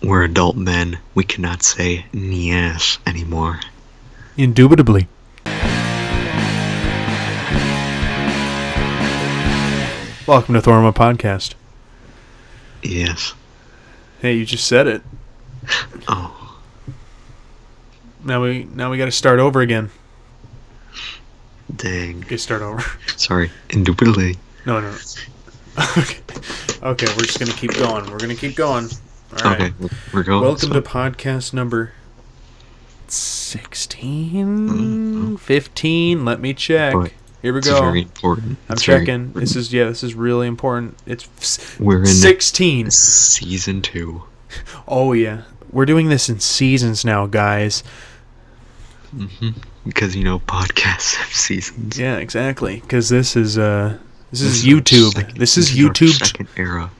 We're adult men. We cannot say yes anymore. Indubitably. Welcome to ThorinMutt Podcast. Yes. Hey, you just said it. Oh. Now we got to start over again. Dang. Okay, start over. Sorry. Indubitably. No. Okay, we're just gonna keep going. We're gonna keep going. All right. Okay, we're going. Welcome to podcast number 16, 15. Let me check. But Here we it's go. very important. I'm It's very checking. important. This is really important. We're in 16. Season 2. Oh yeah, we're doing this in seasons now, guys. Because podcasts have seasons. Yeah, exactly. Because this is This is YouTube. our second- This is our YouTube. second era.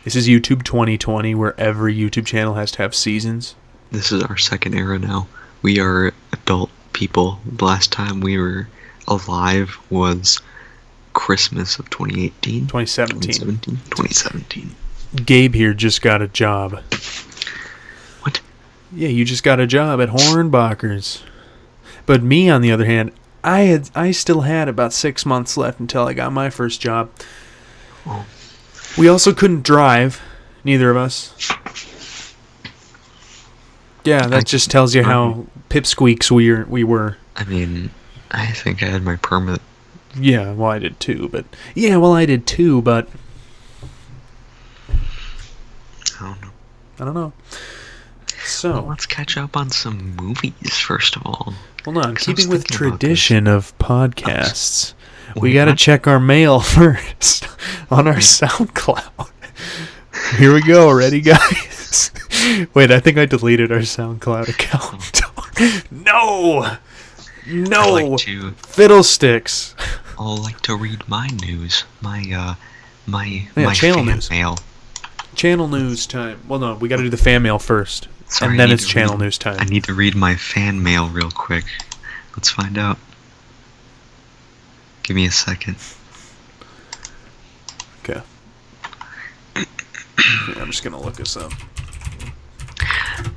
This is YouTube 2020, where every YouTube channel has to have seasons. This is our second era now. We are adult people. The last time we were alive was Christmas of 2018. 2017. 2017. Gabe here just got a job. What? Yeah, you just got a job at Hornbachers. But me, on the other hand, I still had about 6 months left until I got my first job. Oh. We also couldn't drive, neither of us. Yeah, that just tells you how pipsqueaks we were. I mean, I think I had my permit. Yeah, well, I did too, but... I don't know. So... Well, let's catch up on some movies, first of all. Hold on, 'Cause I was keeping with thinking about tradition of podcasts, we Wait, got to what? check our mail first on our SoundCloud. Here we go. Ready, guys? Wait, I think I deleted our SoundCloud account. No! I like to, Fiddlesticks. I'll like to read my news. My channel fan news. mail. Channel news time. Well, no, we got to do the fan mail first. Sorry, and I then need it's to channel read- news time. I need to read my fan mail real quick. Let's find out. Give me a second. Okay. I'm just going to look this up.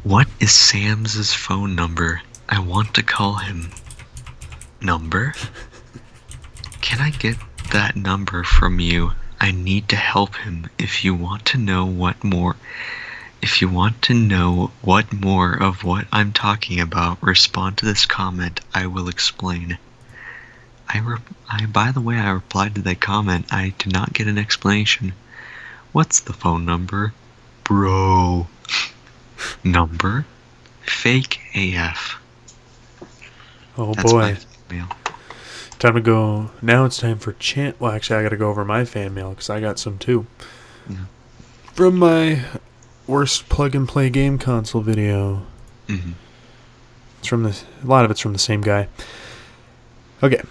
What is Sam's phone number? I want to call him. Number? Can I get that number from you? I need to help him. If you want to know what more of what I'm talking about, respond to this comment. I will explain. By the way, I replied to that comment. I did not get an explanation. What's the phone number? Bro. Number? Fake AF. Oh, That's boy. my mail. Time to go. Now it's time for Well, actually, I got to go over my fan mail because I got some too. Yeah. From my worst plug-and-play game console video. Mm-hmm. It's from a lot of it's from the same guy. Okay.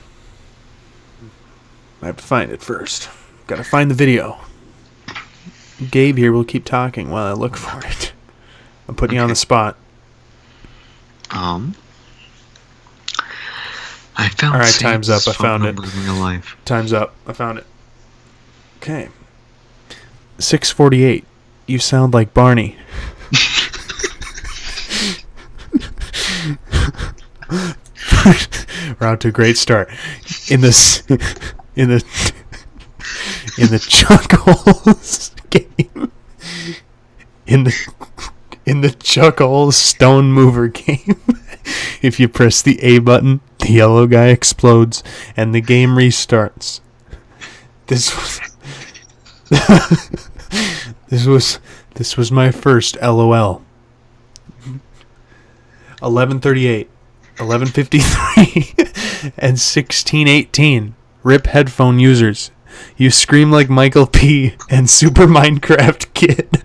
I have to find it first. Got to find the video. Gabe here will keep talking while I look for it. I'm putting you on the spot. I found. All right, time's up. I Sam's phone found it. number in real life. Time's up. I found it. Okay. 6:48. You sound like Barney. We're out to a great start. In the Chuckles game. In the Chuckles Stone Mover game. If you press the A button, the yellow guy explodes and the game restarts. This was my first LOL. 11:38, 11:53, and 16:18. RIP headphone users. You scream like Michael P. and Super Minecraft Kid.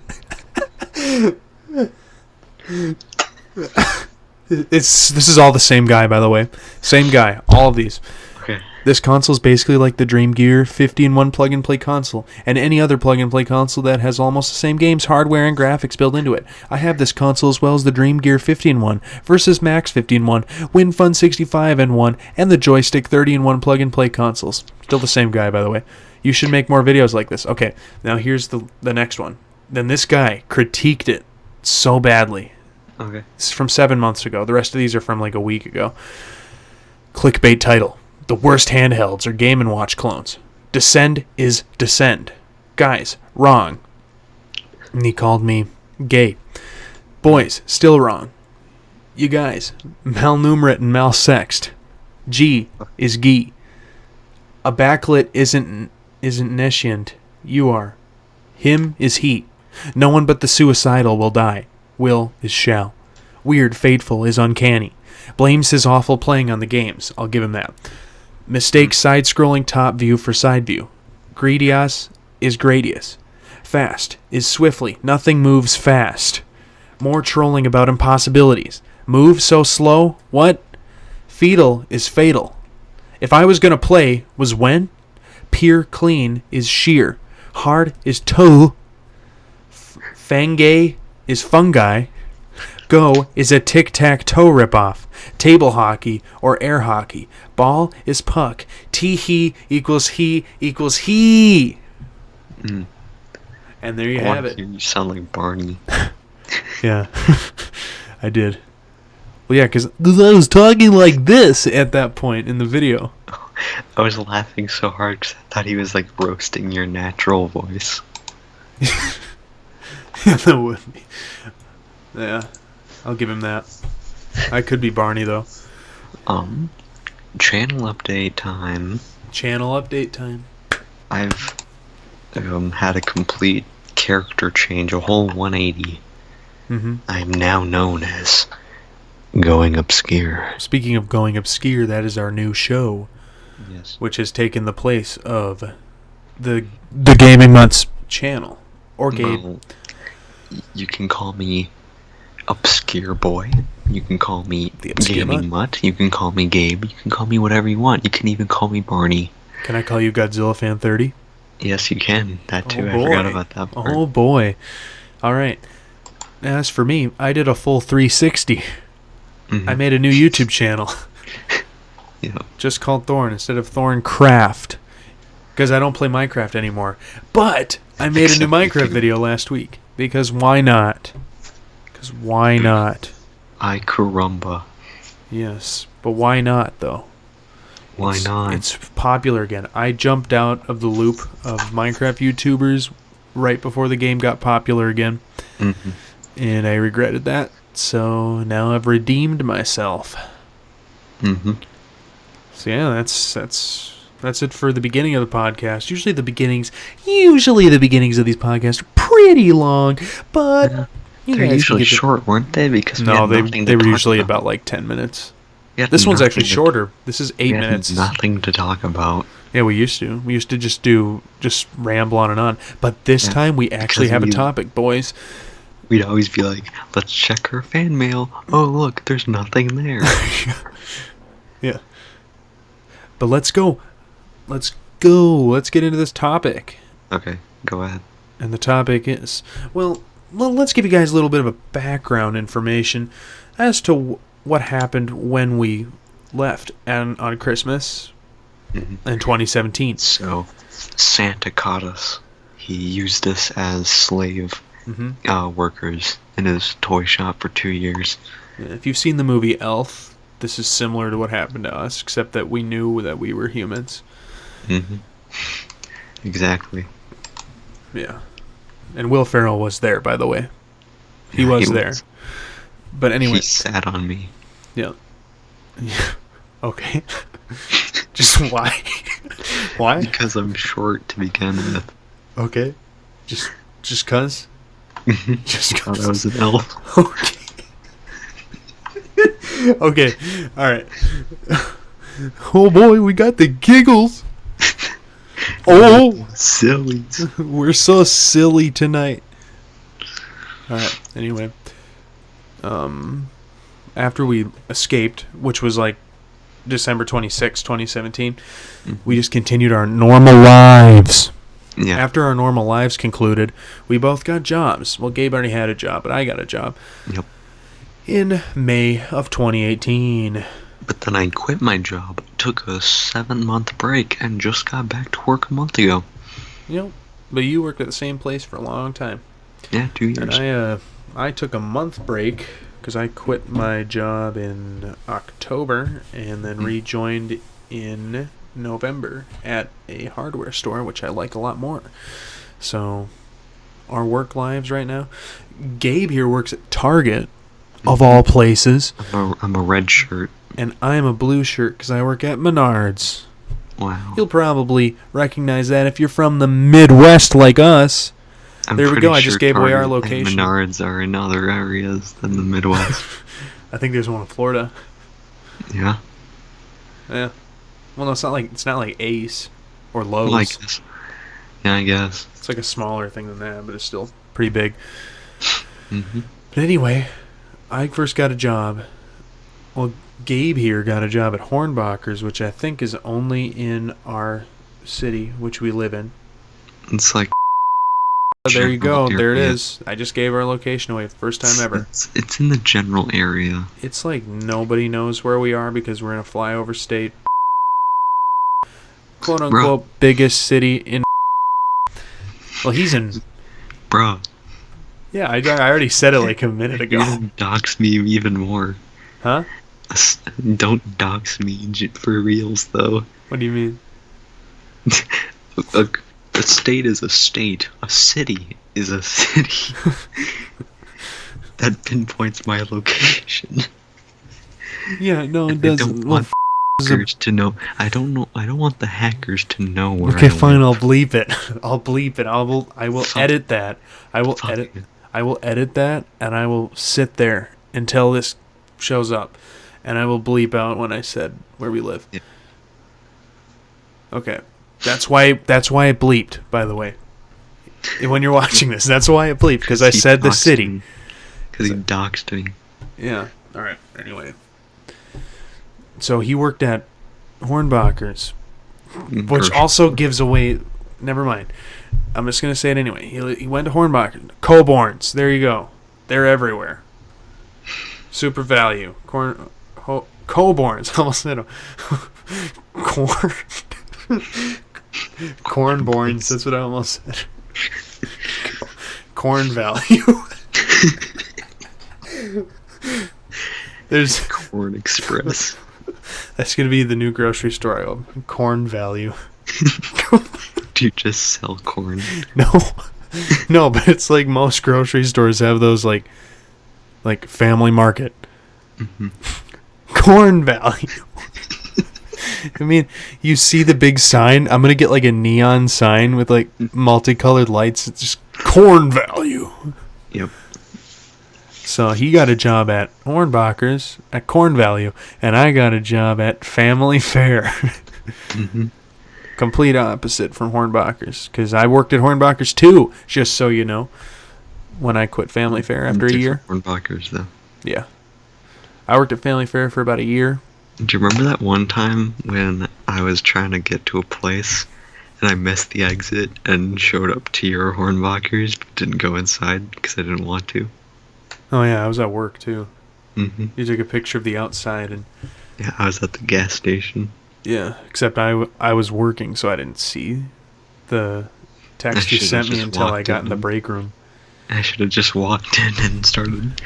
This is all the same guy, by the way. Same guy. All of these. Okay. This console is basically like the Dream Gear 50-in-1 plug-and-play console, and any other plug-and-play console that has almost the same games, hardware, and graphics built into it. I have this console as well as the Dream Gear 50-in-1 versus Max 50-in-1, WinFun 65-in-1, and the Joystick 30-in-1 plug-and-play consoles. Still the same guy, by the way. You should make more videos like this. Okay, now here's the next one. Then this guy critiqued it. so badly. Okay. This is from 7 months ago. The rest of these are from like a week ago. Clickbait title. The worst handhelds are Game & Watch clones. Descend is Descend. Guys, wrong. And he called me gay. Boys, still wrong. You guys, malnumerate and malsexed. G is Gee. A backlit isn't nescient. You are. Him is he. No one but the suicidal will die. Will is shall. Weird, fateful is uncanny. Blames his awful playing on the games. I'll give him that. Mistakes side-scrolling top view for side view. Greedias is gradius. Fast is swiftly. Nothing moves fast. More trolling about impossibilities. Move so slow. What? Fetal is fatal. If I was going to play, was when? Pure clean is sheer. Hard is toe. Fangay is fungi. Go is a tic-tac-toe ripoff. Table hockey or air hockey. Ball is puck. Tee-hee equals he equals he. Mm. And there you have it. You sound like Barney. Yeah, I did. Well, yeah, because I was talking like this at that point in the video. I was laughing so hard because I thought he was like roasting your natural voice. That would be. Yeah, I'll give him that. I could be Barney, though. Channel update time. Channel update time. I've had a complete character change, a whole 180. Mm-hmm. I'm now known as Going Obscure. Speaking of Going Obscure, that is our new show, Yes. which has taken the place of the Gaming Mutts channel. Or Gabe. Well, you can call me Obscure Boy. You can call me The Obscure Gaming Mutt. You can call me Gabe. You can call me whatever you want. You can even call me Barney. Can I call you Godzilla Fan 30? Yes, you can. That too. Oh, I forgot boy. about that part. Oh boy. All right. As for me, I did a full 360. Mhm. I made a new YouTube channel. Yeah. Just called Thorin instead of Thorncraft. Because I don't play Minecraft anymore. But I made a new Except you Minecraft do. video last week. Because why not? Because why not? I caramba. Yes. But why not, though? Why not? It's popular again. I jumped out of the loop of Minecraft YouTubers right before the game got popular again. Mhm. And I regretted that. So now I've redeemed myself. Mhm. So yeah, that's it for the beginning of the podcast. Usually the beginnings of these podcasts are pretty long, but you They're guys usually can get short, weren't they? Because we No, had nothing they to were talk usually about like 10 minutes. We had This one's nothing actually to- shorter. This is 8 we had minutes. Nothing to talk about. Yeah, we used to. We used to just ramble on and on. But this Yeah, time we actually because have a we- topic, boys. We'd always be like, let's check our fan mail. Oh, look, there's nothing there. Yeah. But let's go. Let's get into this topic. Okay, go ahead. And the topic is, well, let's give you guys a little bit of a background information as to what happened when we left on Christmas Mhm. in 2017. So, Santa caught us. He used us as slave workers in his toy shop for 2 years. If you've seen the movie Elf, this is similar to what happened to us, except that we knew that we were humans. Mm-hmm. Exactly. Yeah. And Will Ferrell was there, by the way. He Yeah, was he there. was. But anyway. He sat on me. Yeah. Okay. Just why? Why? Because I'm short to begin with. Okay. Just cuz? Just Thought I cuz. was an elf. Okay. Okay. All right. Oh boy, we got the giggles. Oh, Silly. we're so silly tonight. All right. Anyway, after we escaped, which was like December 26, 2017, we just continued our normal lives. Yeah. After our normal lives concluded, we both got jobs. Well, Gabe already had a job, but I got a job. Yep. In May of 2018. But then I quit my job, took a 7-month break, and just got back to work a month ago. You know, but you worked at the same place for a long time. Yeah, 2 years. And I took a month break because I quit my job in October and then rejoined in November at a hardware store, which I like a lot more. So, our work lives right now. Gabe here works at Target, of all places. I'm a red shirt. And I'm a blue shirt because I work at Menards. Wow. You'll probably recognize that if you're from the Midwest like us. There we go. I just gave away our location. Menards are in other areas than the Midwest. I think there's one in Florida. Yeah. Yeah. Well, no, it's not like Ace or Lowe's. Well, I guess. Yeah, I guess. It's like a smaller thing than that, but it's still pretty big. Mm-hmm. But anyway, I first got a job. Well, Gabe here got a job at Hornbachers, which I think is only in our city, which we live in. It's like. There you go. Area. There it is. I just gave our location away. First time ever. It's in the general area. It's like nobody knows where we are because we're in a flyover state. Quote unquote biggest city in. Well, he's in. Bro. Yeah, I already said it like a minute ago. You dox me even more. Huh? Don't dox me for reals, though. What do you mean? A state is a state. A city is a city. That pinpoints my location. Yeah, no, it I doesn't. don't want hackers to know. I don't want the hackers to know where. Okay, I fine. live. I'll bleep it. I'll bleep it. I will edit that. I will edit that, and I will sit there until this shows up, and I will bleep out when I said where we live. Yeah. Okay, that's why I bleeped. By the way, when you're watching this, that's why I bleeped because I said the city. Because he doxed me. Yeah. All right. Anyway, so he worked at Hornbachers, which also gives away. Never mind. I'm just gonna say it anyway. He went to Hornbachers. Coborns. There you go. They're everywhere. Super value. Coborns. Almost said corn. Cornborns. That's what I almost said. Corn value. There's Corn Express. That's gonna be the new grocery store I open. Corn value. Do you just sell corn? No, but it's like most grocery stores have those like family market. Mm-hmm. Corn value. I mean, you see the big sign. I'm gonna get like a neon sign with like multicolored lights. It's just corn value. Yep. So he got a job at Hornbachers at Corn Value, and I got a job at Family Fare. Mm-hmm. Complete opposite from Hornbachers, because I worked at Hornbachers too, just so you know, when I quit Family Fare after a year. Hornbachers, though. Yeah. I worked at Family Fare for about a year. Do you remember that one time when I was trying to get to a place and I missed the exit and showed up to your Hornbachers but didn't go inside because I didn't want to? Oh yeah, I was at work too. Mm-hmm. You took a picture of the outside and... Yeah, I was at the gas station. Yeah, except I was working, so I didn't see the text you sent me until I got in the break room. I should have just walked in and started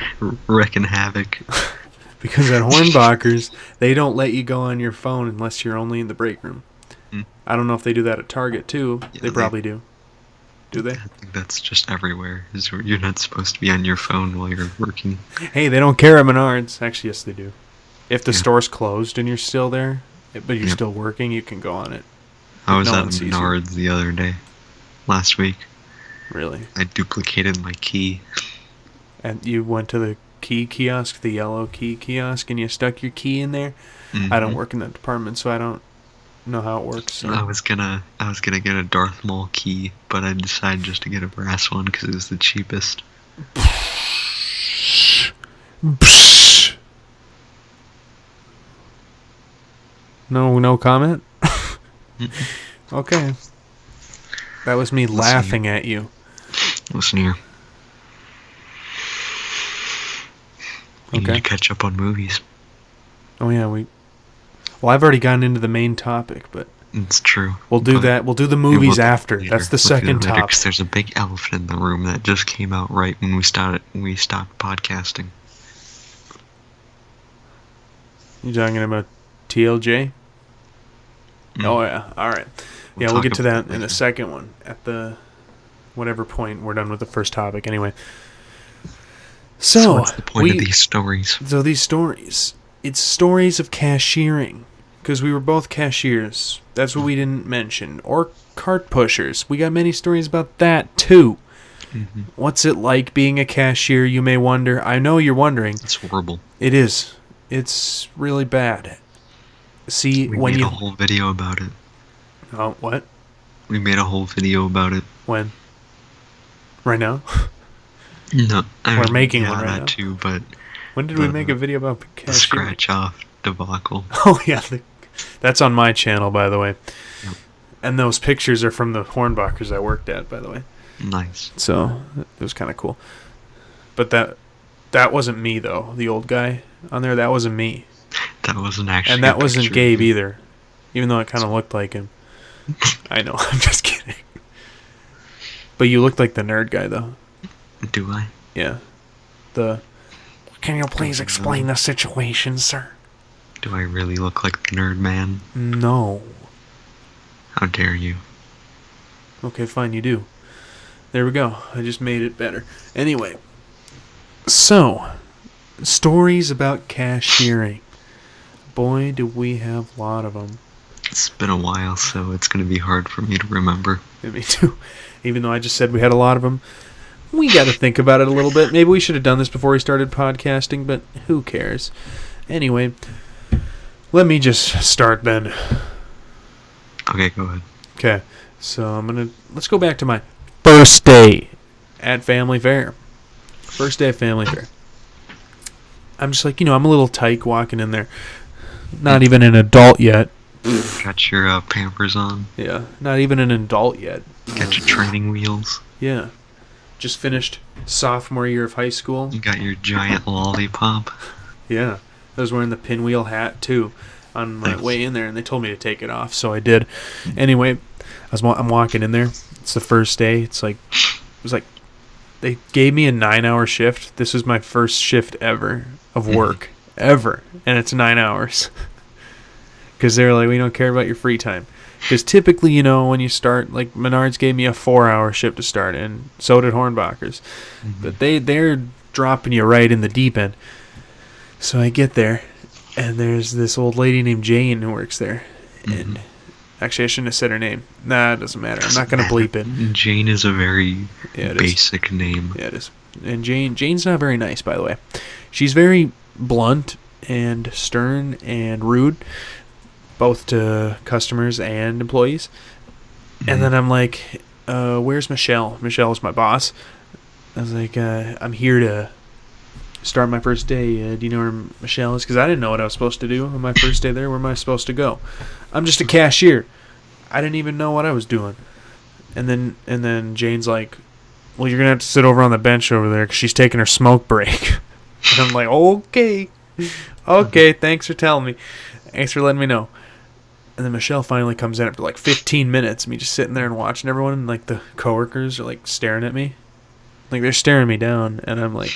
wrecking havoc. Because at Hornbachers, they don't let you go on your phone unless you're only in the break room. Mm. I don't know if they do that at Target too. Yeah, they probably do. Do they? I think that's just everywhere. You're not supposed to be on your phone while you're working. Hey, they don't care at Menards. Actually, yes, they do. If the store's closed and you're still there, but you're still working, you can go on it. I was at Menards the other day, last week. Really? I duplicated my key. And you went to the key kiosk, the yellow key kiosk, and you stuck your key in there? Mm-hmm. I don't work in that department, so I don't know how it works. So. I was gonna get a Darth Maul key, but I decided just to get a brass one because it was the cheapest. No comment? Okay. That was me laughing at you. Listen here. You Okay. need to catch up on movies. Oh yeah, well, I've already gotten into the main topic, but It's true. We'll do but that. We'll do the we movies will do it after. later. That's the We'll do second it later, top. 'cause there's a big elephant in the room that just came out right when we stopped podcasting. You talking about TLJ? Oh yeah. All right. Yeah, we'll talk get to about that it in the later. second one at the whatever point we're done with the first topic. Anyway. So what's the point of these stories? So these stories, it's stories of cashiering, because we were both cashiers. That's what we didn't mention. Or cart pushers. We got many stories about that too. Mm-hmm. What's it like being a cashier, you may wonder. I know you're wondering. It's horrible. It is. It's really bad. See, We when made you... a whole video about it. Oh, what? We made a whole video about it. When? Right now? No, We're making yeah, one right that now. too, but When did we make a video about the cashiering? scratch off debacle. Oh, yeah. That's on my channel, by the way. Yep. And those pictures are from the Hornbachers I worked at, by the way. Nice. So, it was kind of cool. But that wasn't me, though. The old guy on there, that wasn't me. That wasn't actually. And that a wasn't picture. Gabe either. Even though it kind of looked like him. I know, I'm just kidding. But you looked like the nerd guy, though. Do I? Yeah. Can you please explain the situation, sir? Do I really look like the nerd man? No. How dare you? Okay, fine, you do. There we go. I just made it better. Anyway. So, stories about cashiering. Boy, do we have a lot of them. It's been a while, so it's going to be hard for me to remember. Me too. Even though I just said we had a lot of them, we got to think about it a little bit. Maybe we should have done this before we started podcasting, but who cares? Anyway, let me just start then. Okay, go ahead. Okay, so let's go back to my first day at Family Fair. First day at Family Fair. I'm just like, I'm a little tyke walking in there. Not even an adult yet. Got your Pampers on. Yeah, not even an adult yet. Got your training wheels. Yeah. Just finished sophomore year of high school. You got your giant lollipop. Yeah. I was wearing the pinwheel hat, too, on my Nice. way in there, and they told me to take it off, so I did. Anyway, I'm walking in there. It's the first day. It was like they gave me a 9-hour shift. This was my first shift ever of work. Ever. And it's 9 hours. Because they're like, we don't care about your free time. Because typically, when you start, like Menards gave me a 4-hour shift to start, and so did Hornbachers. But they're dropping you right in the deep end. So I get there, and there's this old lady named Jane who works there. And actually, I shouldn't have said her name. Nah, it doesn't matter. I'm not going to bleep it. Jane is a very It is. basic name. Yeah, it is. And Jane's not very nice, by the way. She's very blunt and stern and rude, both to customers and employees. And then I'm like, where's Michelle? Michelle's my boss. I was like, I'm here to start my first day. Do you know where Michelle is? Because I didn't know what I was supposed to do on my first day there. Where am I supposed to go? I'm just a cashier. I didn't even know what I was doing. And then Jane's like, well, you're going to have to sit over on the bench over there because she's taking her smoke break. And I'm like, okay. Okay, thanks for telling me. Thanks for letting me know. And then Michelle finally comes in after like 15 minutes. Me just sitting there and watching everyone. And like the coworkers are like staring at me. Like they're staring me down. And I'm like,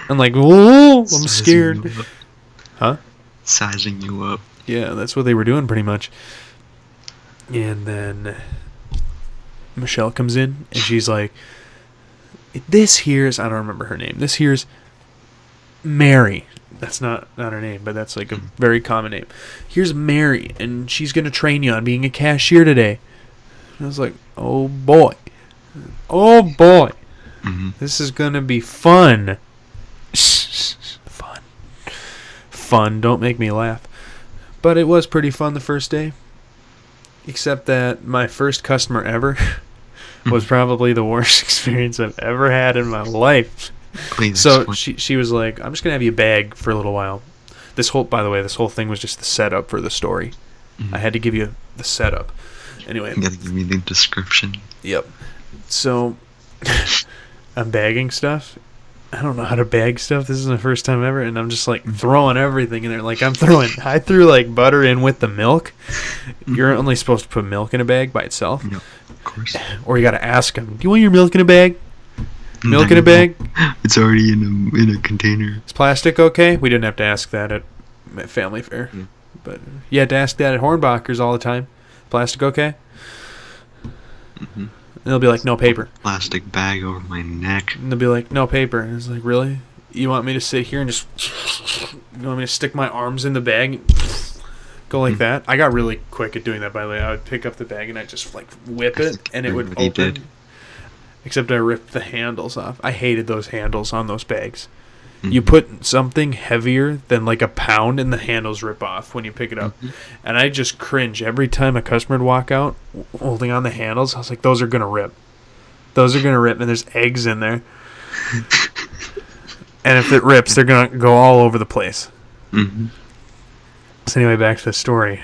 oh, I'm Sizing scared. you up. Huh? Sizing you up. Yeah, that's what they were doing pretty much. And then Michelle comes in and she's like, this here's, I don't remember her name. This here's Mary. That's not her name, but that's like a very common name. Here's Mary, and she's going to train you on being a cashier today. And I was like, oh boy. Oh boy. This is going to be fun. Fun. Don't make me laugh. But it was pretty fun the first day. Except that my first customer ever was probably the worst experience I've ever had in my life. Please So explain. she was like, I'm just going to have you bag for a little while. By the way, this whole thing was just the setup for the story. I had to give you the setup. Anyway. You gotta give me the description. Yep. So I'm bagging stuff, I don't know how to bag stuff. This is the first time ever, and I'm just like throwing everything in there. Like I threw like butter in with the milk. You're only supposed to put milk in a bag by itself. Yep, of course. Or you got to ask them, do you want your milk in a bag? Milk in a bag? It's already in a container. Is plastic okay? We didn't have to ask that at Family Fair. Yeah. But you had to ask that at Hornbachers all the time. Plastic okay? Mm-hmm. And they'll be like, no paper. Plastic bag over my neck. And they'll be like, no paper. And it's like, really? You want me to sit here and just... You want me to stick my arms in the bag and go like that? I got really quick at doing that, by the way. I would pick up the bag and I'd just like whip it and it would open. Did. Except I ripped the handles off. I hated those handles on those bags. Mm-hmm. You put something heavier than like a pound and the handles rip off when you pick it up. Mm-hmm. And I just cringe every time a customer would walk out holding on the handles. I was like, those are going to rip. Those are going to rip, and there's eggs in there. And if it rips, they're going to go all over the place. Mm-hmm. So anyway, back to the story.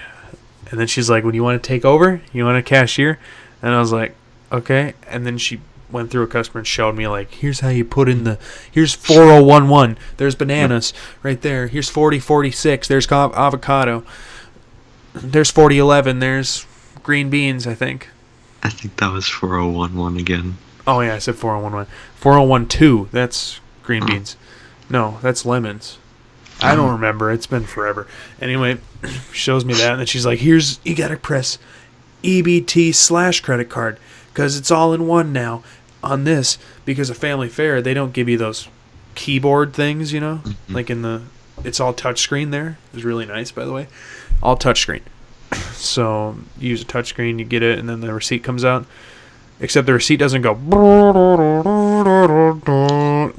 And then she's like, well, you want to take over? You want a cashier? And I was like, okay. And then she went through a customer and showed me, like, here's how you put in here's 4011. There's bananas right there. Here's 4046. There's avocado. There's 4011. There's green beans, I think. I think that was 4011 again. Oh, yeah, I said 4011. 4012, that's green beans. No, that's lemons. I don't remember. It's been forever. Anyway, shows me that, and then she's like, you got to press EBT/credit card, because it's all in one now on this, because of Family Fair, they don't give you those keyboard things, Mm-hmm. like it's all touchscreen there. It was really nice, by the way. All touchscreen. So you use a touchscreen, you get it, and then the receipt comes out. Except the receipt doesn't go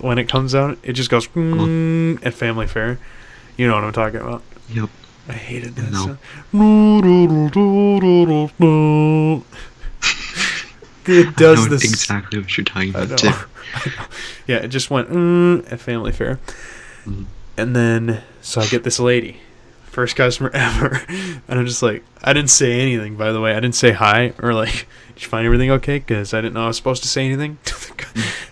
when it comes out. It just goes at Family Fair. You know what I'm talking about. Yep. I hated that No. sound. It does I know this exactly what you're talking I about, know. too. Yeah, it just went at Family Fair. Mm-hmm. And then, so I get this lady. First customer ever. And I'm just like, I didn't say anything, by the way. I didn't say hi or like, did you find everything okay? Because I didn't know I was supposed to say anything.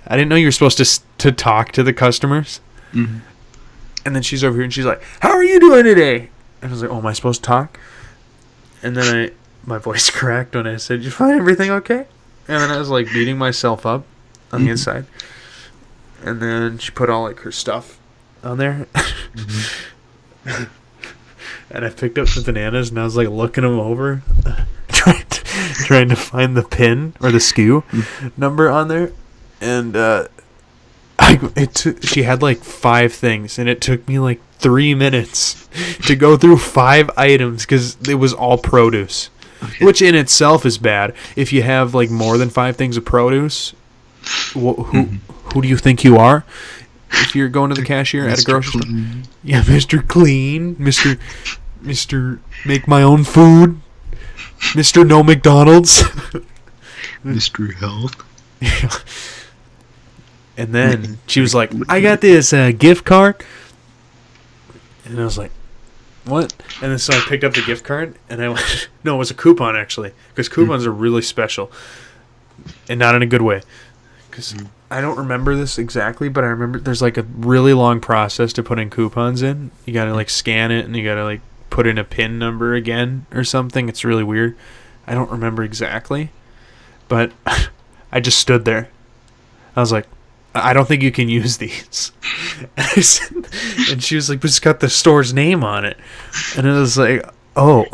I didn't know you were supposed to talk to the customers. Mm-hmm. And then she's over here and she's like, how are you doing today? And I was like, oh, am I supposed to talk? And then my voice cracked when I said, did you find everything okay? And then I was like beating myself up on the inside. And then she put all like her stuff on there. Mm-hmm. And I picked up the bananas and I was like looking them over, trying to find the pin or the SKU number on there. And she had like 5 things, and it took me like 3 minutes to go through 5 items because it was all produce, which in itself is bad. If you have like more than 5 things of produce, who do you think you are? If you're going to the cashier at a grocery store, yeah, Mr. Clean, Mr. Make my own food, Mr. No McDonald's, Mr. Health. Yeah. And then she was like, I got this gift card. And I was like, what? And then so I picked up the gift card, and I went, no, it was a coupon, actually, because coupons are really special, and not in a good way. Because I don't remember this exactly, but I remember there's like a really long process to putting coupons in. You got to like scan it, and you got to like put in a PIN number again or something. It's really weird. I don't remember exactly, but I just stood there. I was like, I don't think you can use these. And she was like, but it's got the store's name on it. And I was like, oh.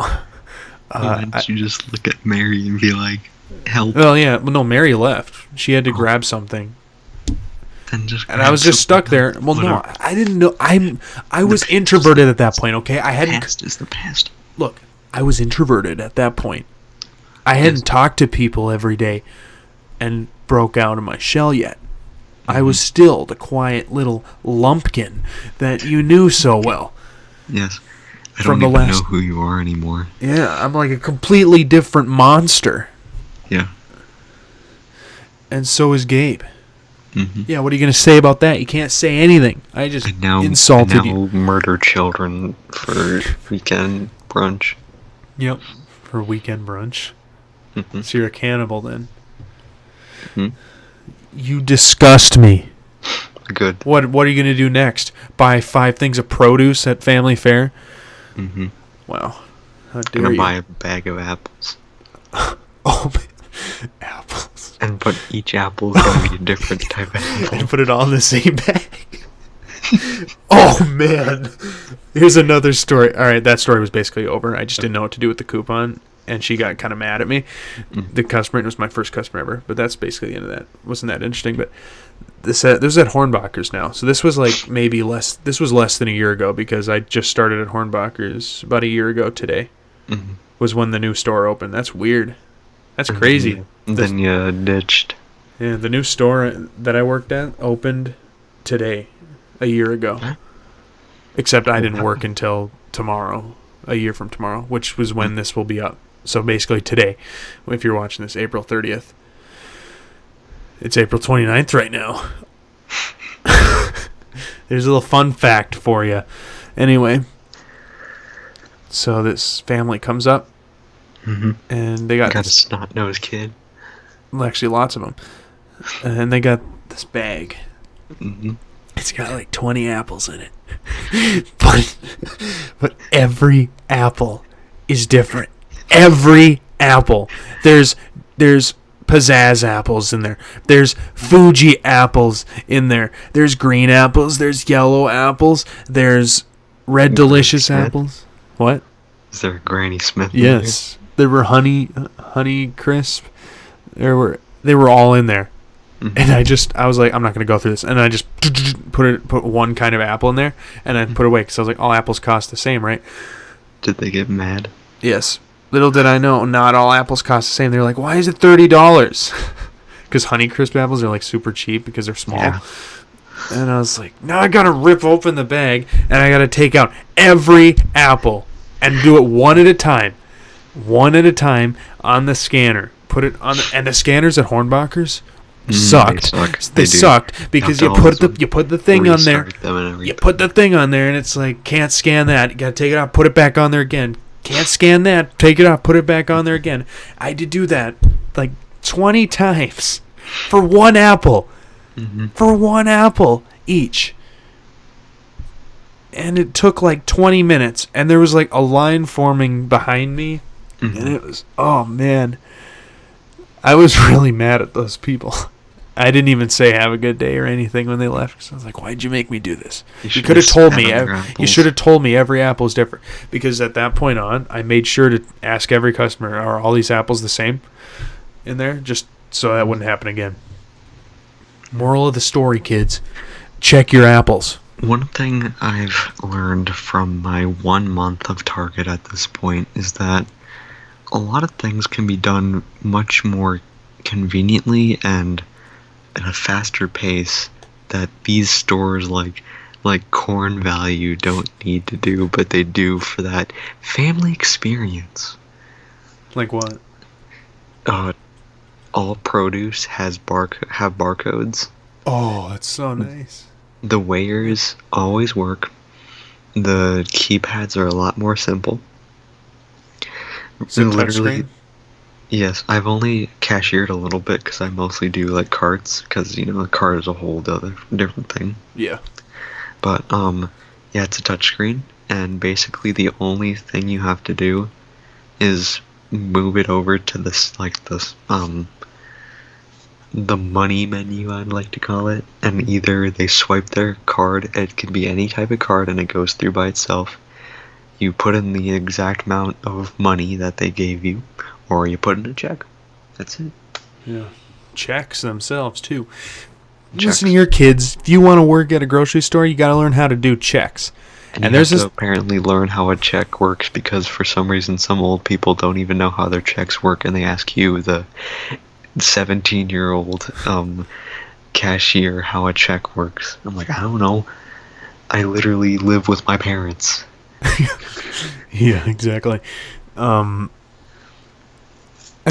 Why didn't you just look at Mary and be like, help? Well, yeah. Well, no, Mary left. She had to grab something. Then just and I was just stuck there. Well, no, I didn't know. I was introverted at that point, okay? I hadn't. The past is the past. Look, I was introverted at that point. I hadn't talked to people every day and broke out of my shell yet. I was still the quiet little lumpkin that you knew so well. Yes. I don't even know who you are anymore. Yeah, I'm like a completely different monster. Yeah. And so is Gabe. Mm-hmm. Yeah, what are you going to say about that? You can't say anything. I just insulted you. Murder children for weekend brunch. Yep, for weekend brunch. Mm-hmm. So you're a cannibal then. Mm-hmm. You disgust me. good. What are you going to do next? Buy 5 things of produce at Family Fair? Mm-hmm. Wow. How I'm dare gonna you? buy a bag of apples. Oh, man. Apples. And put each apple is gonna be a different type of apple. And put it all in the same bag. Oh, man. Here's another story. All right, that story was basically over. I just didn't know what to do with the coupon, and she got kind of mad at me. The customer, it was my first customer ever, but that's basically the end of that. Wasn't that interesting, but this is at Hornbachers now. So this was like maybe less. This was less than a year ago because I just started at Hornbachers about a year ago today. Mm-hmm. Was when the new store opened. That's weird. That's crazy. Then you ditched. Yeah, the new store that I worked at opened today, a year ago. Huh? Except I didn't work until tomorrow, a year from tomorrow, which was when this will be up. So basically today, if you're watching this, April 30th. It's April 29th right now. There's a little fun fact for you. Anyway, so this family comes up, and they got a snot-nosed kid. well, actually lots of them, and they got this bag. Mm-hmm. It's got like 20 apples in it, but every apple is different. Every apple. There's pizzazz apples in there. There's Fuji apples in there. There's green apples. There's yellow apples. There's red delicious Smith? Apples. What? Is there a Granny Smith? Yes. There were honey crisp. They were all in there. Mm-hmm. And I was like, I'm not going to go through this. And I just put one kind of apple in there and I put it away because I was like, all apples cost the same, right? Did they get mad? Yes. Little did I know, not all apples cost the same. They're like, why is it $30? Because Honeycrisp apples are like super cheap because they're small. Yeah. And I was like, now I got to rip open the bag and I got to take out every apple and do it one at a time. One at a time on the scanner. Put it on and the scanners at Hornbachers sucked. They sucked because you put the thing on there. You put the thing on there and it's like, can't scan that. You got to take it out, put it back on there again. Can't scan that. Take it out, put it back on there again. I had to do that like 20 times for one apple. Mm-hmm. For one apple each. And it took like 20 minutes. And there was like a line forming behind me. Mm-hmm. And it was, oh man. I was really mad at those people. I didn't even say have a good day or anything when they left. So I was like, why'd you make me do this? You could have told me. You should have told me every apple is different. Because at that point on, I made sure to ask every customer, are all these apples the same in there? Just so that wouldn't happen again. Moral of the story, kids. Check your apples. One thing I've learned from my 1 month of Target at this point is that a lot of things can be done much more conveniently and at a faster pace that these stores like Corn Value don't need to do, but they do for that family experience. Like what? All produce have barcodes. Oh, that's so nice. The weighers always work. The keypads are a lot more simple. Is it touchscreen? Yes, I've only cashiered a little bit because I mostly do like carts because the cart is a whole other different thing. Yeah. But yeah, it's a touchscreen, and basically the only thing you have to do is move it over to the money menu, I'd like to call it, and either they swipe their card. It can be any type of card, and it goes through by itself. You put in the exact amount of money that they gave you, or you put in a check. That's it. Yeah. Checks themselves, too. Checks. Listen here, kids. If you want to work at a grocery store, you got to learn how to do checks. And there's have to apparently learn how a check works because for some reason some old people don't even know how their checks work, and they ask you, the 17-year-old cashier, how a check works. I'm like, I don't know. I literally live with my parents. Yeah, exactly. I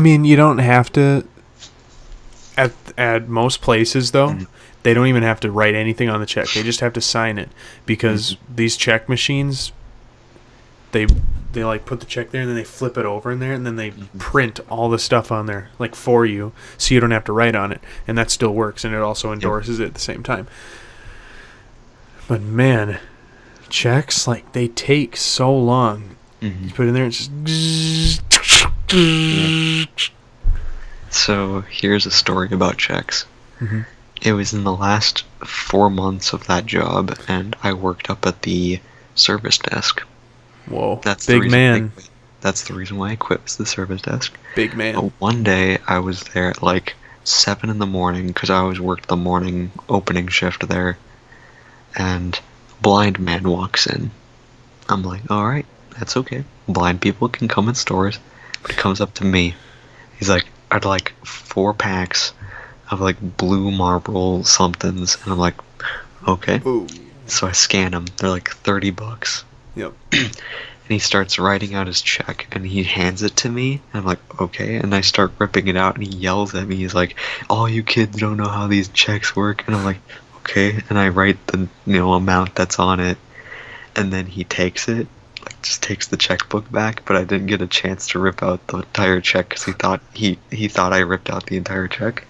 mean, you don't have to. At most places, though, they don't even have to write anything on the check. They just have to sign it because these check machines, they like put the check there and then they flip it over in there and then they print all the stuff on there like for you, so you don't have to write on it, and that still works, and it also endorses it at the same time. But man, checks, like, they take so long. You put it in there, it's just... Yeah. So here's a story about checks. It was in the last 4 months of that job, and I worked up at the service desk. Whoa, That's big man. That's the reason why I quit, was the service desk. Big man. But one day I was there at like 7 in the morning, because I always worked the morning opening shift there, and a blind man walks in. I'm like, alright, that's okay. Blind people can come in stores. But he comes up to me. He's like, I'd like 4 packs of like blue marble somethings, and I'm like, okay. Ooh. So I scan them. They're like $30. Yep. And he starts writing out his check, and he hands it to me, and I'm like, okay. And I start ripping it out, and he yells at me. He's like, all you kids don't know how these checks work. And I'm like, okay. And I write the amount that's on it, and then he takes it, like just takes the checkbook back, but I didn't get a chance to rip out the entire check because he thought I ripped out the entire check,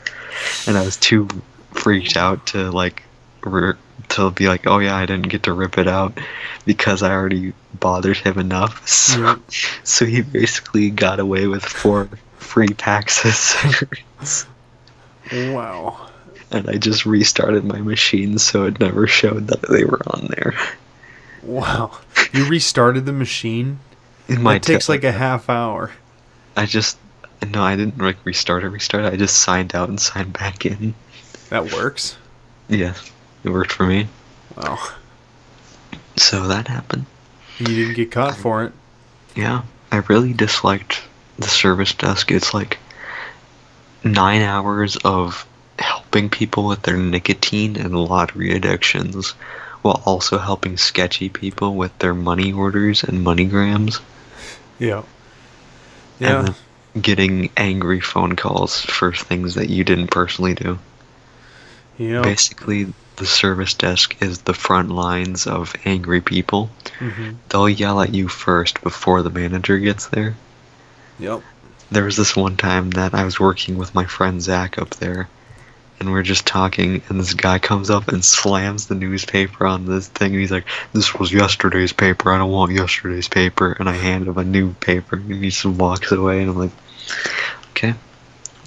and I was too freaked out to like to be like, oh yeah, I didn't get to rip it out because I already bothered him enough. So he basically got away with 4 free packs of cigarettes. Wow. And I just restarted my machine so it never showed that they were on there. Wow. You restarted the machine? It takes like a half hour. I didn't like restart it. I just signed out and signed back in. That works? Yeah, it worked for me. Wow. So that happened. You didn't get caught for it. Yeah, I really disliked the service desk. It's like 9 hours of helping people with their nicotine and lottery addictions, while also helping sketchy people with their money orders and MoneyGrams. Yeah. Yeah. And then getting angry phone calls for things that you didn't personally do. Yeah. Basically, the service desk is the front lines of angry people. Mm-hmm. They'll yell at you first before the manager gets there. Yep. There was this one time that I was working with my friend Zach up there, and we're just talking, and this guy comes up and slams the newspaper on this thing, and he's like, this was yesterday's paper, I don't want yesterday's paper, and I hand him a new paper, and he just walks away, and I'm like, okay,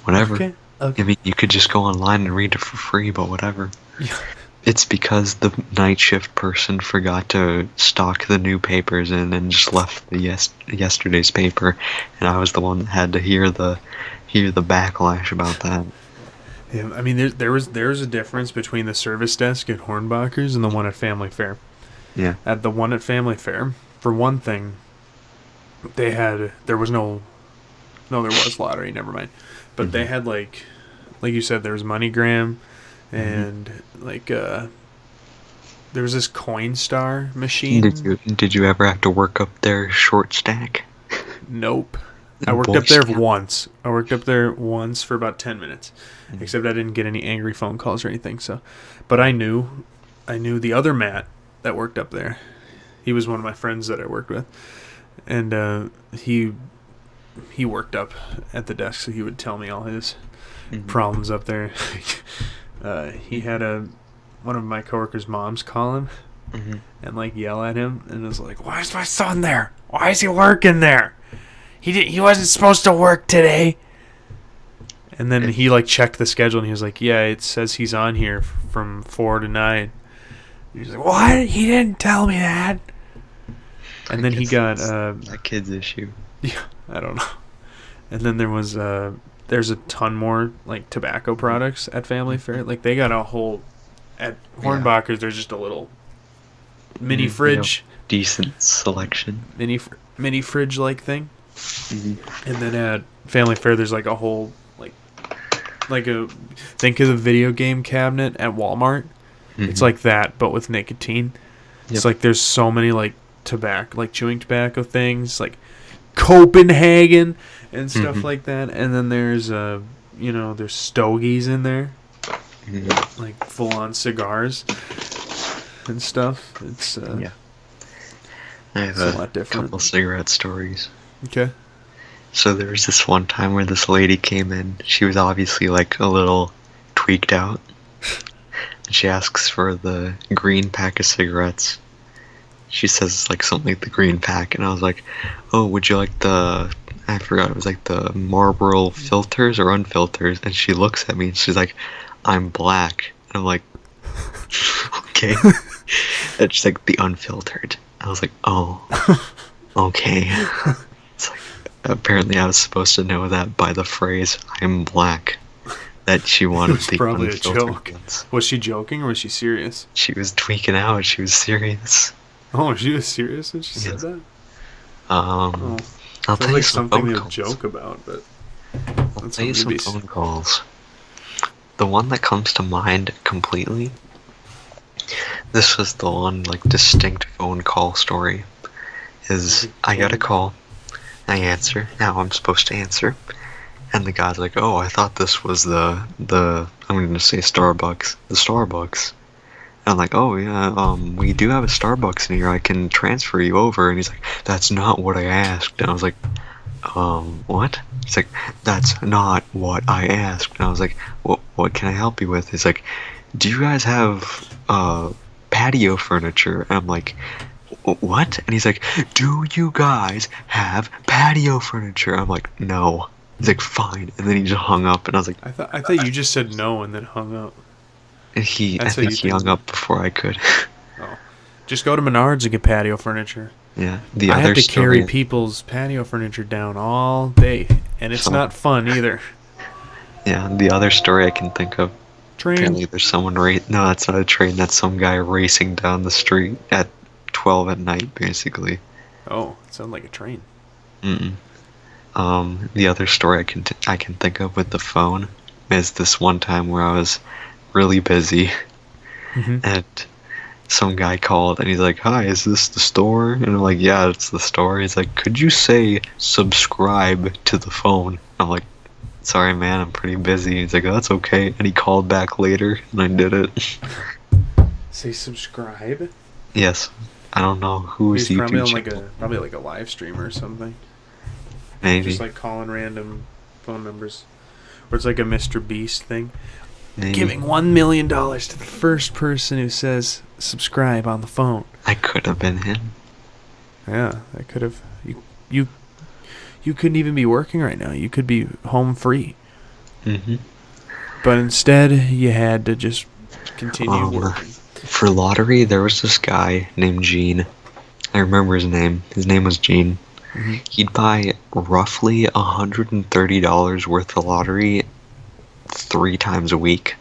whatever. Okay. I mean, you could just go online and read it for free, but whatever. Yeah. It's because the night shift person forgot to stock the new papers in and just left the yesterday's paper, and I was the one that had to hear the backlash about that. Yeah, I mean, there's a difference between the service desk at Hornbachers and the one at Family Fair. Yeah. At the one at Family Fair, for one thing, there was lottery, never mind. But they had like you said, there was MoneyGram, and like there was this Coinstar machine. Did you ever have to work up their short stack? Nope. I worked up there once. I worked up there once for about 10 minutes. Except I didn't get any angry phone calls or anything. But I knew the other Matt that worked up there. He was one of my friends that I worked with, and he worked up at the desk, so he would tell me all his problems up there. He had one of my coworkers' moms call him and like yell at him, and was like, "Why is my son there? Why is he working there? He wasn't supposed to work today." And then he like checked the schedule, and he was like, "Yeah, it says he's on here from 4 to 9." He's like, "What? He didn't tell me that." And then he got that kid's issue. Yeah, I don't know. And then there's a ton more like tobacco products at Family Fair. Like they got a whole at Hornbachers. There's just a little mini fridge, decent selection, mini fridge like thing. And then at Family Fair, there's like a whole think of the video game cabinet at Walmart. It's like that, but with nicotine. It's like there's so many like tobacco, like chewing tobacco things, like Copenhagen and stuff like that. And then there's there's stogies in there, like full on cigars and stuff. It's I have a lot different. Couple cigarette stories. Okay. So there was this one time where this lady came in. She was obviously like a little tweaked out. and she asks for the green pack of cigarettes. She says like something like the green pack, and I was like, oh, would you like the, I forgot, it was like the Marlboro filters or unfilters, and she looks at me and she's like, I'm black. And I'm like, okay. And she's like, the unfiltered. I was like, oh, okay. It's like, apparently I was supposed to know that by the phrase, I'm black. That she wanted It was the probably a unfiltered joke. ones. Was she joking or was she serious? She was tweaking out. She was serious. Oh, she was serious when she said Yes. that? I'll Sounds tell you like some something phone to calls. joke about, but I'll that's tell you some maybe phone calls. The one that comes to mind completely. This was the one like distinct phone call story. Is I got a call, I answer. Now I'm supposed to answer, and the guy's like, "Oh, I thought this was the I'm gonna say Starbucks, the Starbucks." And I'm like, "Oh yeah, we do have a Starbucks in here. I can transfer you over." And he's like, "That's not what I asked." And I was like, what?" He's like, "That's not what I asked." And I was like, what can I help you with?" He's like, "Do you guys have patio furniture?" And I'm like, "What?" And he's like, "Do you guys have patio furniture?" I'm like, "No." He's like, "Fine." And then he just hung up, and I was like, I thought you just said no and then hung up. and I That's how think you he hung up before I could. Oh. Just go to Menards and get patio furniture. Yeah. The I other have to story. carry people's patio furniture down all day, and it's So- not fun either. Yeah. The other story I can think of. Train. Apparently, there's someone No, that's not a train. That's some guy racing down the street at 12 at night, basically. Oh, it sounds like a train. Mm-mm. The other story I can think of with the phone is this one time where I was really busy, and some guy called and he's like, "Hi, is this the store?" And I'm like, "Yeah, it's the store." He's like, "Could you say subscribe to the phone?" I'm like, "Sorry, man, I'm pretty busy." He's like, "Oh, that's okay." And he called back later, and I did it. Say subscribe. Yes, I don't know who's He's probably on YouTube channel. like a live stream or something. Maybe. Just like calling random phone numbers. Or it's like a Mr. Beast thing. Maybe. Giving $1 million to the first person who says subscribe on the phone. I could have been him. Yeah, that could have. You couldn't even be working right now. You could be home free. Mm-hmm. But instead, you had to just continue working. For lottery, there was this guy named Gene. I remember his name. His name was Gene. Mm-hmm. He'd buy roughly $130 worth of lottery 3 times a week.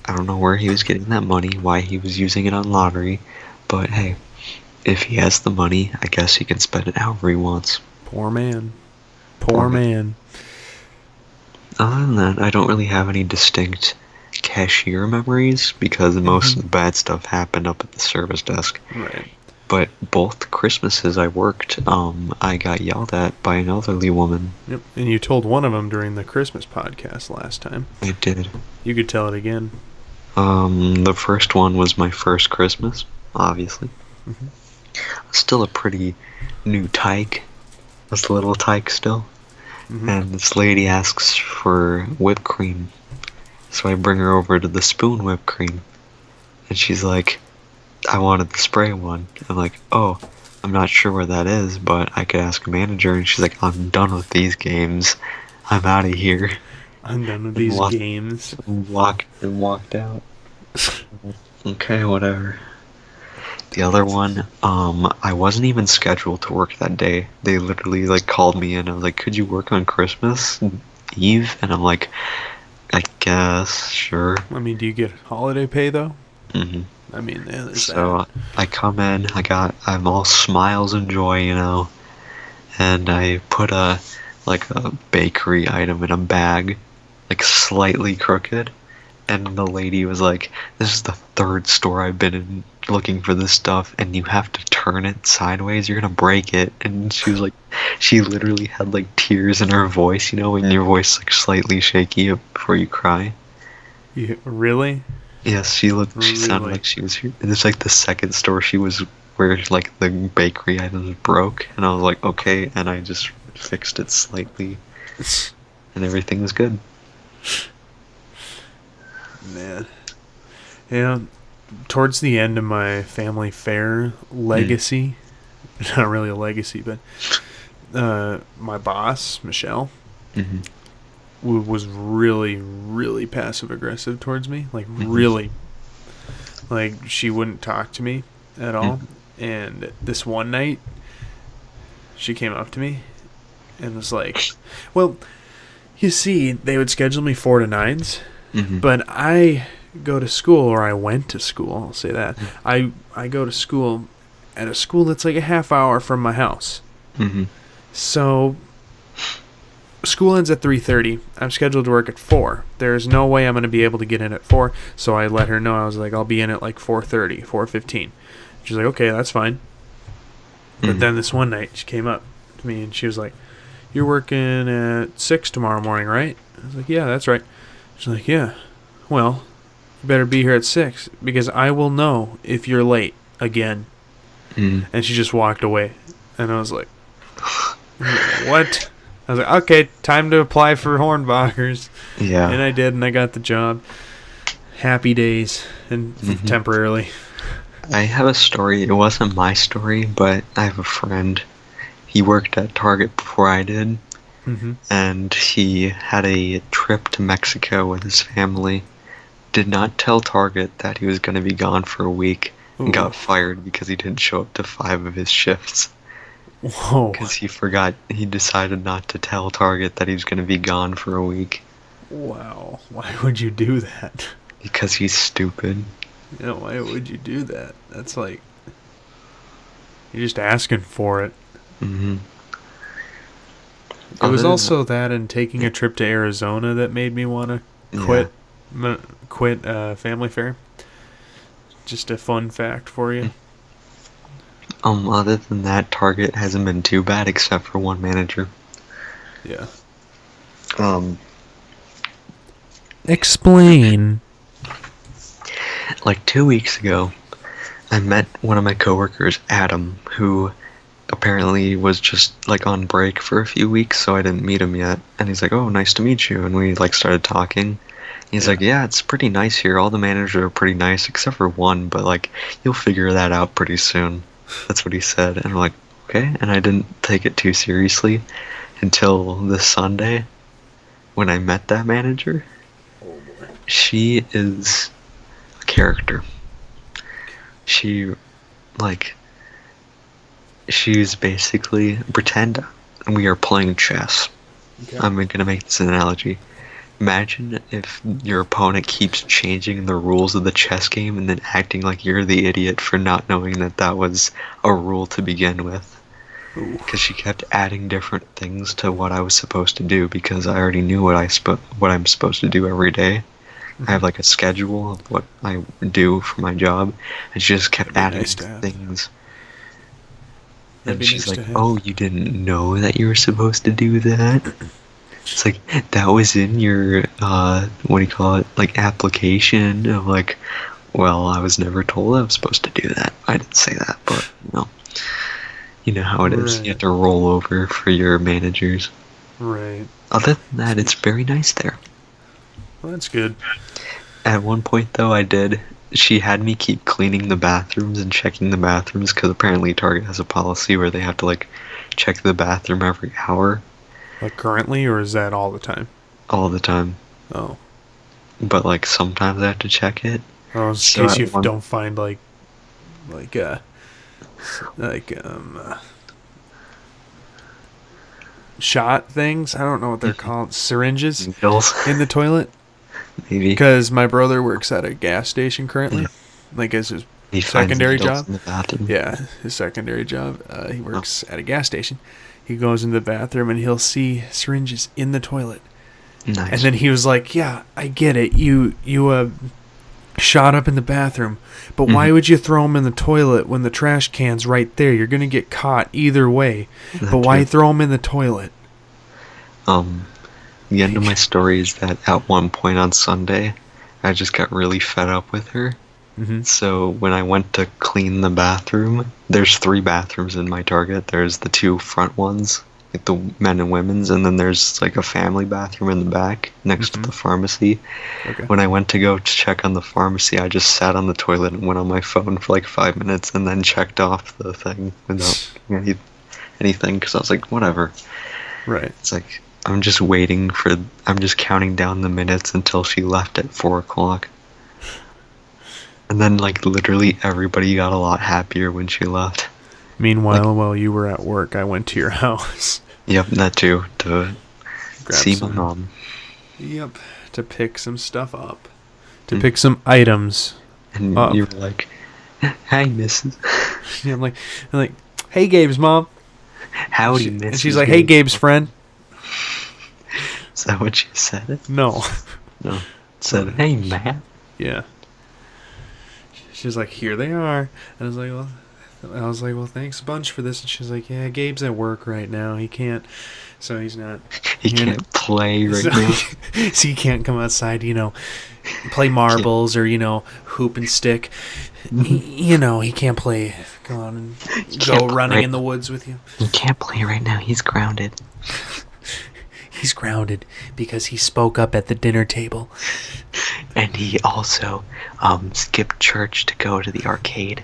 I don't know where he was getting that money, why he was using it on lottery, but hey, if he has the money, I guess he can spend it however he wants. Poor man. Poor man. Other than that, I don't really have any distinct cashier memories because most of the bad stuff happened up at the service desk. Right. But both Christmases I worked, I got yelled at by an elderly woman. Yep. And you told one of them during the Christmas podcast last time. I did. You could tell it again. The first one was my first Christmas, obviously. Mm-hmm. Still a pretty new tyke. I was a little tyke still. Mm-hmm. And this lady asks for whipped cream. So I bring her over to the spoon whipped cream. And she's like, "I wanted the spray one." I'm like, "Oh, I'm not sure where that is, but I could ask a manager." And she's like, "I'm done with these games. I'm out of here." I'm done with these games. And walked out. Okay, whatever. The other one, I wasn't even scheduled to work that day. They literally like called me and I was like, "Could you work on Christmas Eve?" And I'm like, "I guess, sure." I mean, do you get holiday pay though? Mm-hmm. I mean, yeah, there's So I come in, I'm all smiles and joy, and I put a bakery item in a bag, like slightly crooked, and the lady was like, "This is the 3rd store I've been in looking for this stuff, and you have to turn it sideways, you're gonna break it." And she was like, she literally had like tears in her voice, when your voice like slightly shaky before you cry. Really? Yes, she sounded like she was here. And it's like the 2nd store she was where like the bakery items broke, and I was like, okay, and I just fixed it slightly, and everything was good. Man. Yeah. Towards the end of my family fair legacy, not really a legacy, but my boss, Michelle, Mm-hmm. was really, really passive aggressive towards me. Like, Mm-hmm. really. Like, she wouldn't talk to me at all. Mm-hmm. And this one night, she came up to me and was like, well, you see, they would schedule me 4 to 9s, Mm-hmm. but I go to school, or I went to school, I'll say that. I go to school at a school that's like a half hour from my house. Mm-hmm. So school ends at 3:30. I'm scheduled to work at 4. There's no way I'm going to be able to get in at 4, so I let her know. I was like, I'll be in at like 4:30, 4:15. She's like, okay, that's fine. But then this one night, she came up to me and she was like, you're working at 6 tomorrow morning, right? I was like, yeah, that's right. She's like, yeah. Well, you better be here at 6 because I will know if you're late again. Mm-hmm. And she just walked away. And I was like, what? I was like, okay, time to apply for Hornbachers. Yeah. And I did, and I got the job. Happy days, and temporarily. I have a story. It wasn't my story, but I have a friend. He worked at Target before I did, and he had a trip to Mexico with his family. Did not tell Target that he was going to be gone for a week, and got fired because he didn't show up to 5 of his shifts. Whoa. Because he forgot, he decided not to tell Target that he was going to be gone for a week. Wow. Why would you do that? Because he's stupid. Yeah, why would you do that? That's like, you're just asking for it. Mm-hmm. It was also that and taking a trip to Arizona that made me want to quit family fair. Just a fun fact for you. Other than that, Target hasn't been too bad except for one manager. Yeah. Explain. Like 2 weeks ago, I met one of my coworkers, Adam, who apparently was just like on break for a few weeks, so I didn't meet him yet. And he's like, "Oh, nice to meet you." And we like started talking. He's like, "Yeah, it's pretty nice here. All the managers are pretty nice except for one, but like you'll figure that out pretty soon." That's what he said. And I'm like, "Okay." And I didn't take it too seriously until this Sunday when I met that manager. She is a character. She's basically pretend we are playing chess. Okay. I'm gonna make this analogy. Imagine if your opponent keeps changing the rules of the chess game and then acting like you're the idiot for not knowing that that was a rule to begin with. Because she kept adding different things to what I was supposed to do because I already knew what I'm supposed to do every day. I have like a schedule of what I do for my job, and she just kept adding things. And she's like, "Oh, you didn't know that you were supposed to do that?" It's like, that was in your, what do you call it, like, application of, like, well, I was never told I was supposed to do that. I didn't say that, but, you know how it is. Right. You have to roll over for your managers. Right. Other than that, it's very nice there. Well, that's good. At one point, though, she had me keep cleaning the bathrooms and checking the bathrooms, because apparently Target has a policy where they have to, like, check the bathroom every hour. Like currently, or is that all the time? All the time. Oh. But, like, sometimes I have to check it. Oh, in So case you at one- don't find shot things. I don't know what they're called. Syringes Needles, in the toilet. maybe. Because my brother works at a gas station currently. Like as his He finds secondary needles job. in the bathroom. Yeah, his secondary job. He works at a gas station. He goes in the bathroom and he'll see syringes in the toilet. Nice. And then he was like, "Yeah, I get it. You shot up in the bathroom, but why would you throw them in the toilet when the trash can's right there? You're gonna get caught either way. That But why too. throw them in the toilet?" The end of my story is that at one point on Sunday, I just got really fed up with her. Mm-hmm. So when I went to clean the bathroom, there's 3 bathrooms in my Target. There's the 2 front ones, like the men and women's, and then there's like a family bathroom in the back next to the pharmacy. Okay. When I went to go check on the pharmacy, I just sat on the toilet and went on my phone for like 5 minutes and then checked off the thing without anything, because I was like, whatever. Right. It's like, I'm just counting down the minutes until she left at 4 o'clock. And then, like, literally everybody got a lot happier when she left. Meanwhile, while you were at work, I went to your house. Yep, that too, to see my some- mom. Yep. To pick some stuff up. To pick some items And up. you were like, hi, missus. Yeah, I'm like, hey, Gabe's mom. Howdy, missus. And she's like, hey, Gabe's friend. Is that what you said? No. No. It said, hey, Matt. Yeah. She's like, here they are. And I was like, well, thanks a bunch for this. And she's like, yeah, Gabe's at work right now. He can't. So he's not. He can't play right now. So he can't come outside, play marbles or, hoop and stick. He can't play. Go on and go running in the woods with you. He can't play right now. He's grounded. He's grounded because he spoke up at the dinner table. And he also skipped church to go to the arcade.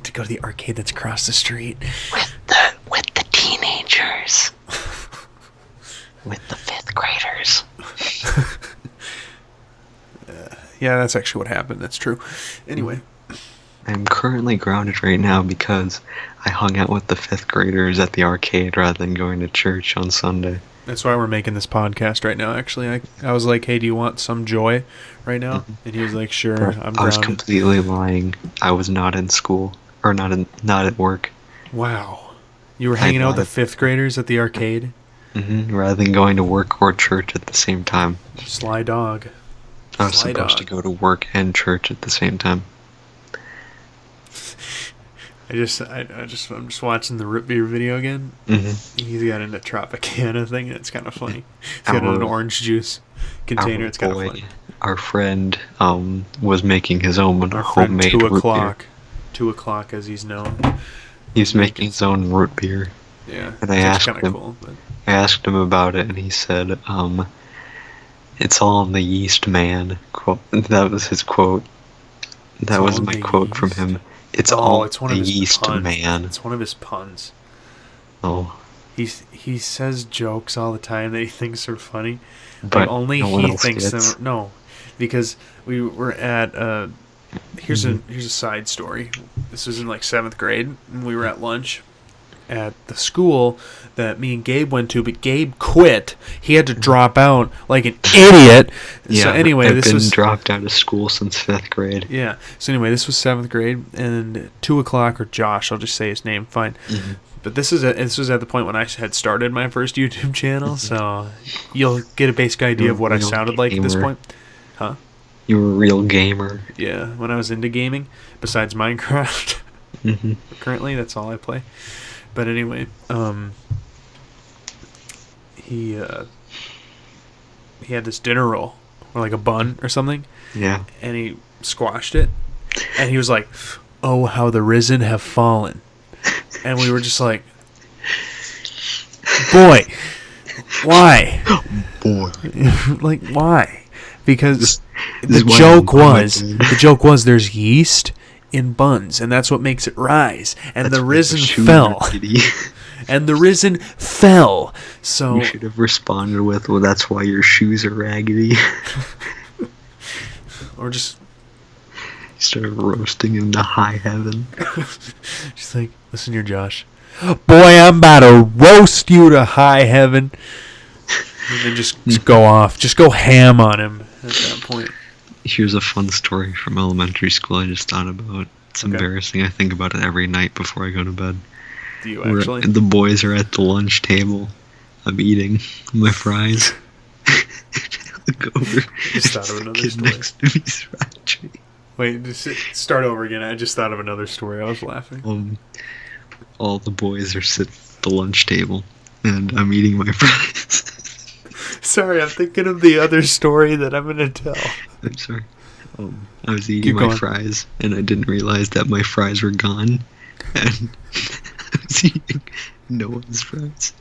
To go to the arcade that's across the street. With the teenagers. With the 5th graders. Yeah, that's actually what happened. That's true. Anyway. I'm currently grounded right now because I hung out with the 5th graders at the arcade rather than going to church on Sunday. That's why we're making this podcast right now, actually. I was like, hey, do you want some joy right now? And he was like, sure, I'm I was grounded. completely lying. I was not in school. Or not at work. Wow. You were hanging out with the 5th graders at the arcade? Rather than going to work or church at the same time. Sly dog. I was supposed to go to work and church at the same time. I'm just watching the root beer video again. He's got in a Tropicana thing, and it's kind of funny. He's got an orange juice container. It's kind of funny. Our friend was making his own homemade 2 root o'clock. beer. 2 o'clock, as he's known. He's making his own root beer. Yeah, and I asked him about it, and he said, "It's all in the yeast, man." Quote. That was his quote. That was my quote from him. It's all in the yeast, man. It's one of his puns. Oh. He says jokes all the time that he thinks are funny, But only no one he else thinks gets. them. No, because we were at here's a side story. This was in like 7th grade, and we were at lunch at the school that me and Gabe went to, but Gabe quit. He had to drop out like an idiot. Yeah, So anyway, I've this been was dropped out of school since 5th grade. yeah. So anyway, this was 7th grade, and 2 o'clock, or Josh, I'll just say his name, fine. But this was at the point when I had started my first YouTube channel, so you'll get a basic idea of what I sounded like at this point. Huh? You were a real gamer. Yeah, when I was into gaming, besides Minecraft. Currently, that's all I play. But anyway, he had this dinner roll, or like a bun or something. Yeah. And he squashed it, and he was like, "Oh, how the risen have fallen," and we were just like, "Boy, why? Boy, like why?" Because this the joke was there's yeast in buns, and that's what makes it rise. And That's the what risen shoes fell. are, kitty. And the risen fell. So You should have responded with, "Well, that's why your shoes are raggedy." or just You started roasting him to high heaven. just like, listen here, Josh. Boy, I'm about to roast you to high heaven. And then just go off. Just go ham on him at that point. Here's a fun story from elementary school I just thought about. It's embarrassing. I think about it every night before I go to bed. Do you actually? The boys are at the lunch table. I'm eating my fries. Look over. Just thought of another Kid story. next to me's scratching. Wait, just start over again. I just thought of another story. I was laughing. All the boys are sitting at the lunch table, and I'm eating my fries. Sorry, I'm thinking of the other story that I'm going to tell. I'm sorry. I was eating my fries, and I didn't realize that my fries were gone. And eating Noah's fries.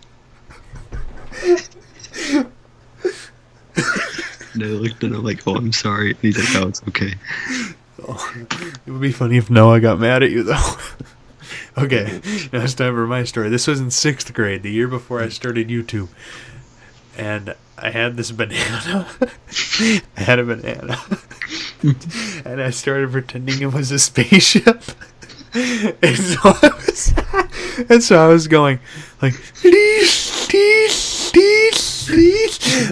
And I looked at him like, oh, I'm sorry. And he's like, oh, it's okay. Oh, it would be funny if Noah got mad at you, though. Okay, now it's time for my story. This was in 6th grade, the year before I started YouTube. And I had this banana. I had a banana. And I started pretending it was a spaceship. And so I was going, like,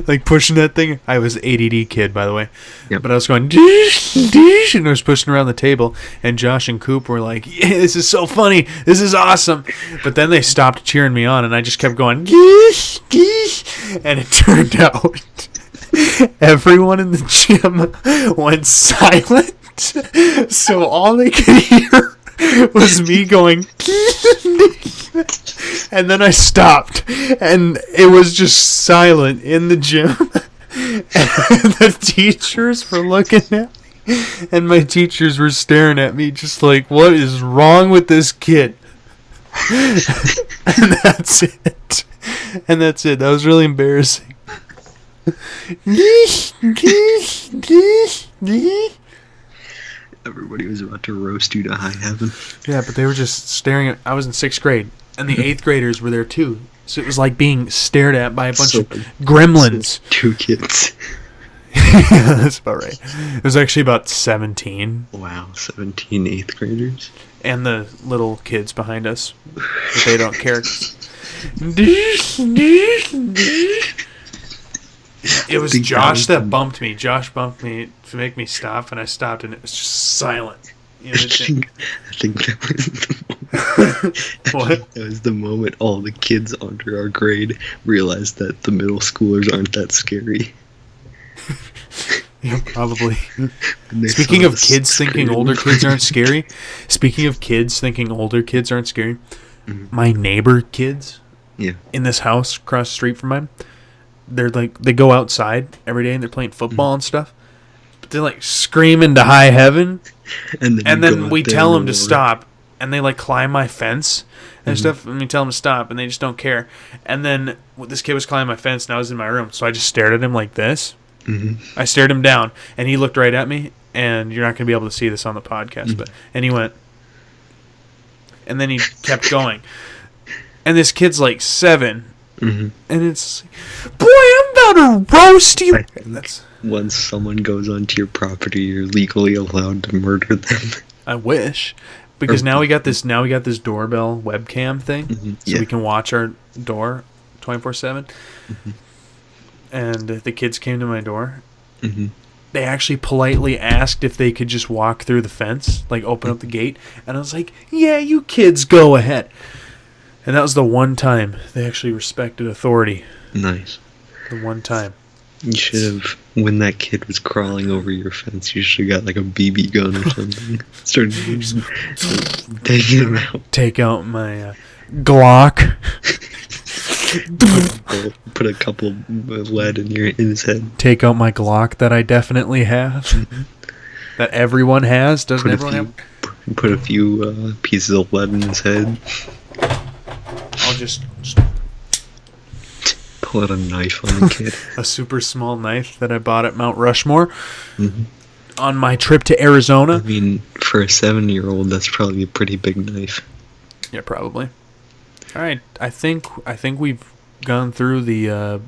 like pushing that thing. I was ADD kid, by the way. Yep. But I was going, and I was pushing around the table. And Josh and Coop were like, yeah, this is so funny. This is awesome. But then they stopped cheering me on, and I just kept going, and it turned out everyone in the gym went silent. So all they could hear was me going, and then I stopped, and it was just silent in the gym. And the teachers were looking at me, and my teachers were staring at me just like, what is wrong with this kid? And that's it. And that's it. That was really embarrassing. Everybody was about to roast you to high heaven. Yeah, but they were just staring at... I was in 6th grade, and the 8th graders were there too. So it was like being stared at by a bunch of gremlins. 2 kids. Yeah, that's about right. It was actually about 17. Wow, 17 8th graders. And the little kids behind us. But they don't care. It was Josh that bumped me. Josh bumped me to make me stop, and I stopped, and it was just silent. I think that was the moment. What? That was the moment all the kids under our grade realized that the middle schoolers aren't that scary. Yeah, probably. Speaking of kids thinking older kids aren't scary, my neighbor kids in this house across the street from mine, they're like, they go outside every day and they're playing football and stuff, but they're like screaming to high heaven, and then we tell them to stop, and they like climb my fence and stuff, and we tell them to stop, and they just don't care. And then this kid was climbing my fence, and I was in my room, so I just stared at him like this. I stared him down, and he looked right at me, and you're not going to be able to see this on the podcast, but and he went, and then he kept going, and this kid's like 7, and it's like, boy, I'm about to roast you. And that's, once someone goes onto your property, you're legally allowed to murder them. I wish, because now we got this doorbell webcam thing, so we can watch our door 24/7. And the kids came to my door. They actually politely asked if they could just walk through the fence, like open up the gate. And I was like, yeah, you kids go ahead. And that was the one time they actually respected authority. Nice. The one time. You should have, when that kid was crawling over your fence, you should have got like a BB gun or something. Started taking him out. Take out my Glock. Put a couple of lead in his head. Take out my Glock that I definitely have. That everyone has. Doesn't everyone have? Put a few pieces of lead in his head. I'll just pull out a knife on the kid. A super small knife that I bought at Mount Rushmore on my trip to Arizona. I mean, for a 7-year-old, that's probably a pretty big knife. Yeah, probably. All right, I think we've gone through the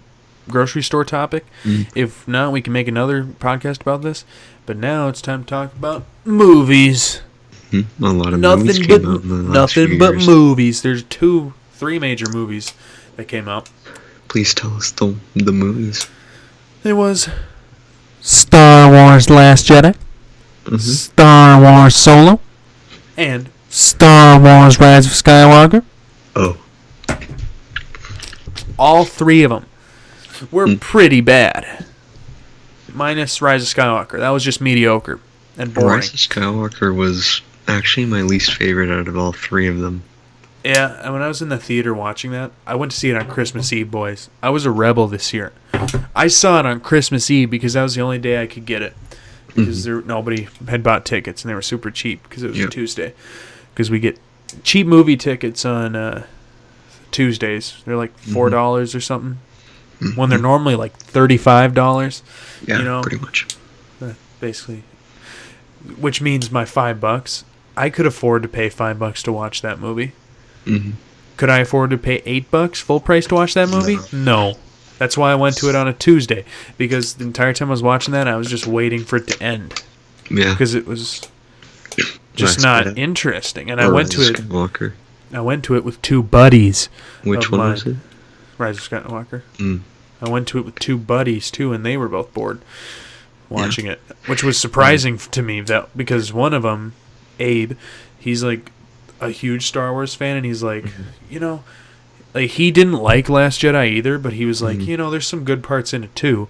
grocery store topic. If not, we can make another podcast about this. But now it's time to talk about movies. A lot of movies came out in the last few years. Nothing but movies. There's 3 major movies that came out. Please tell us the movies. There was Star Wars Last Jedi, Star Wars Solo, and Star Wars Rise of Skywalker. Oh. All 3 of them were pretty bad. Minus Rise of Skywalker. That was just mediocre and boring. Rise of Skywalker was actually my least favorite out of all 3 of them. Yeah, and when I was in the theater watching that, I went to see it on Christmas Eve, boys. I was a rebel this year. I saw it on Christmas Eve because that was the only day I could get it. Because nobody had bought tickets, and they were super cheap because it was a Tuesday. Because we get cheap movie tickets on Tuesdays. They're like $4 or something. When they're normally like $35. Yeah, you know, pretty much. basically. Which means my $5. I could afford to pay $5 to watch that movie. Mm-hmm. Could I afford to pay $8 full price to watch that movie? No. That's why I went to it on a Tuesday, because the entire time I was watching that, I was just waiting for it to end. Yeah. Because it was just not interesting. And I went to it. Skywalker. I went to it with two buddies. Which one was it? Rise of Skywalker. I went to it with two buddies too, and they were both bored watching it, which was surprising to me because one of them, Abe, he's like a huge Star Wars fan, and he's like, like he didn't like Last Jedi either, but he was like, there's some good parts in it too,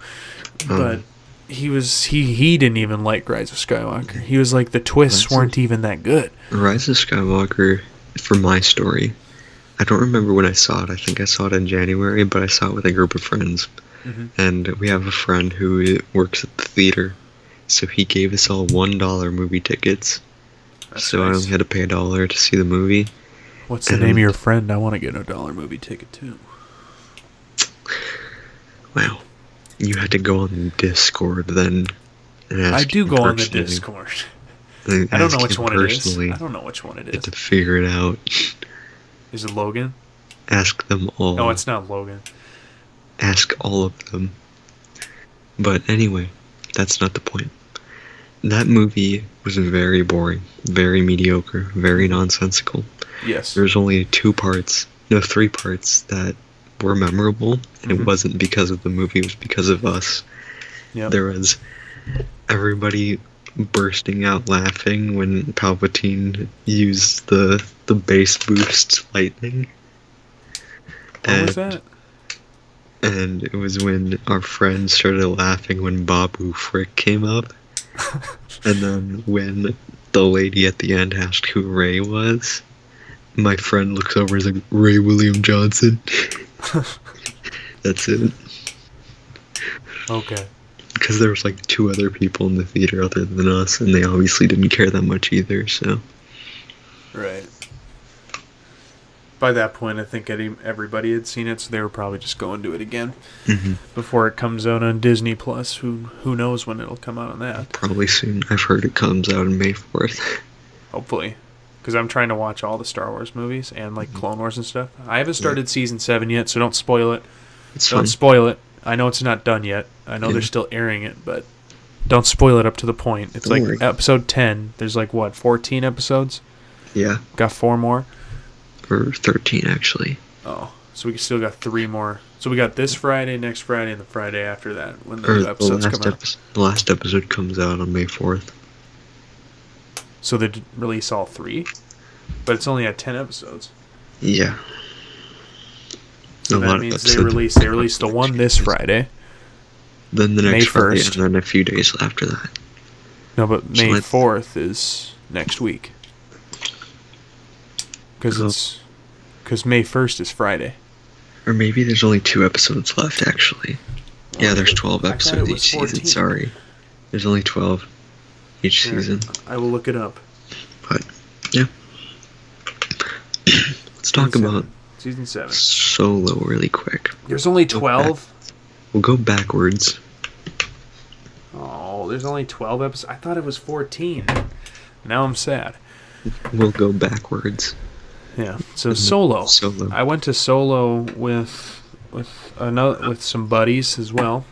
but he didn't even like Rise of Skywalker. He was like, the twists weren't even that good. Rise of Skywalker, for my story, I don't remember when I saw it. I think I saw it in January, but I saw it with a group of friends. And we have a friend who works at the theater, so he gave us all $1 movie tickets. So nice. I only had to pay $1 to see the movie. What's the name of your friend? I want to get a $1 movie ticket too. Wow. You had to go on Discord then. And ask I do go on the personally. Discord. I don't know which one it is. I don't know which one it is. You have to figure it out. Is it Logan? Ask them all. No, it's not Logan. Ask all of them. But anyway, that's not the point. That movie was very boring, very mediocre, very nonsensical. Yes. There's only 3 parts that were memorable, and it wasn't because of the movie, it was because of us. Yep. There was everybody bursting out laughing when Palpatine used the base boost lightning. What was that? And it was when our friends started laughing when Babu Frick came up. And then when the lady at the end asked who Ray was, my friend looks over and is like, Ray William Johnson. That's it. Okay. Because there was like 2 other people in the theater other than us, and they obviously didn't care that much either, so. Right. By that point, I think everybody had seen it, so they were probably just going to it again before it comes out on Disney Plus. Who knows when it'll come out on that? Probably soon. I've heard it comes out on May 4th. Hopefully, because I'm trying to watch all the Star Wars movies and like Clone Wars and stuff. I haven't started season 7 yet, so don't spoil it. Don't spoil it. I know it's not done yet. I know they're still airing it, but don't spoil it up to the point. It's don't like worry. Episode 10. There's like, 14 episodes? Yeah. Got 4 more? Or 13, actually. Oh, so we still got 3 more. So we got this Friday, next Friday, and the Friday after that when the new episodes come out. The last episode comes out on May 4th. So they release all 3? But it's only at 10 episodes. Yeah. So that means they release the one this Friday. Then the next May Friday, 1st. and then a few days after that. No, but May 4th is next week. Because May 1st is Friday. Or maybe there's only 2 episodes left, actually. Yeah, there's 12 episodes each season, sorry. There's only 12 each season. I will look it up. But, yeah. Let's talk about Season 7. Solo really quick. There's only 12? We'll go backwards. Oh, there's only 12 episodes? I thought it was 14. Now I'm sad. We'll go backwards. Yeah. So Solo. Solo. I went to Solo with some buddies as well.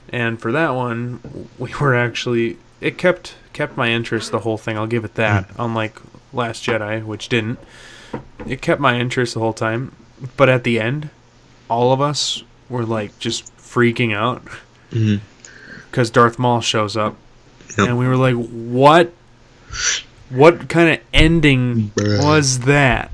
And for that one, we were actually it kept my interest the whole thing. I'll give it that. Unlike Last Jedi, which didn't. It kept my interest the whole time. But at the end, all of us were like just freaking out because Darth Maul shows up, and we were like, "What? What kind of ending was that?"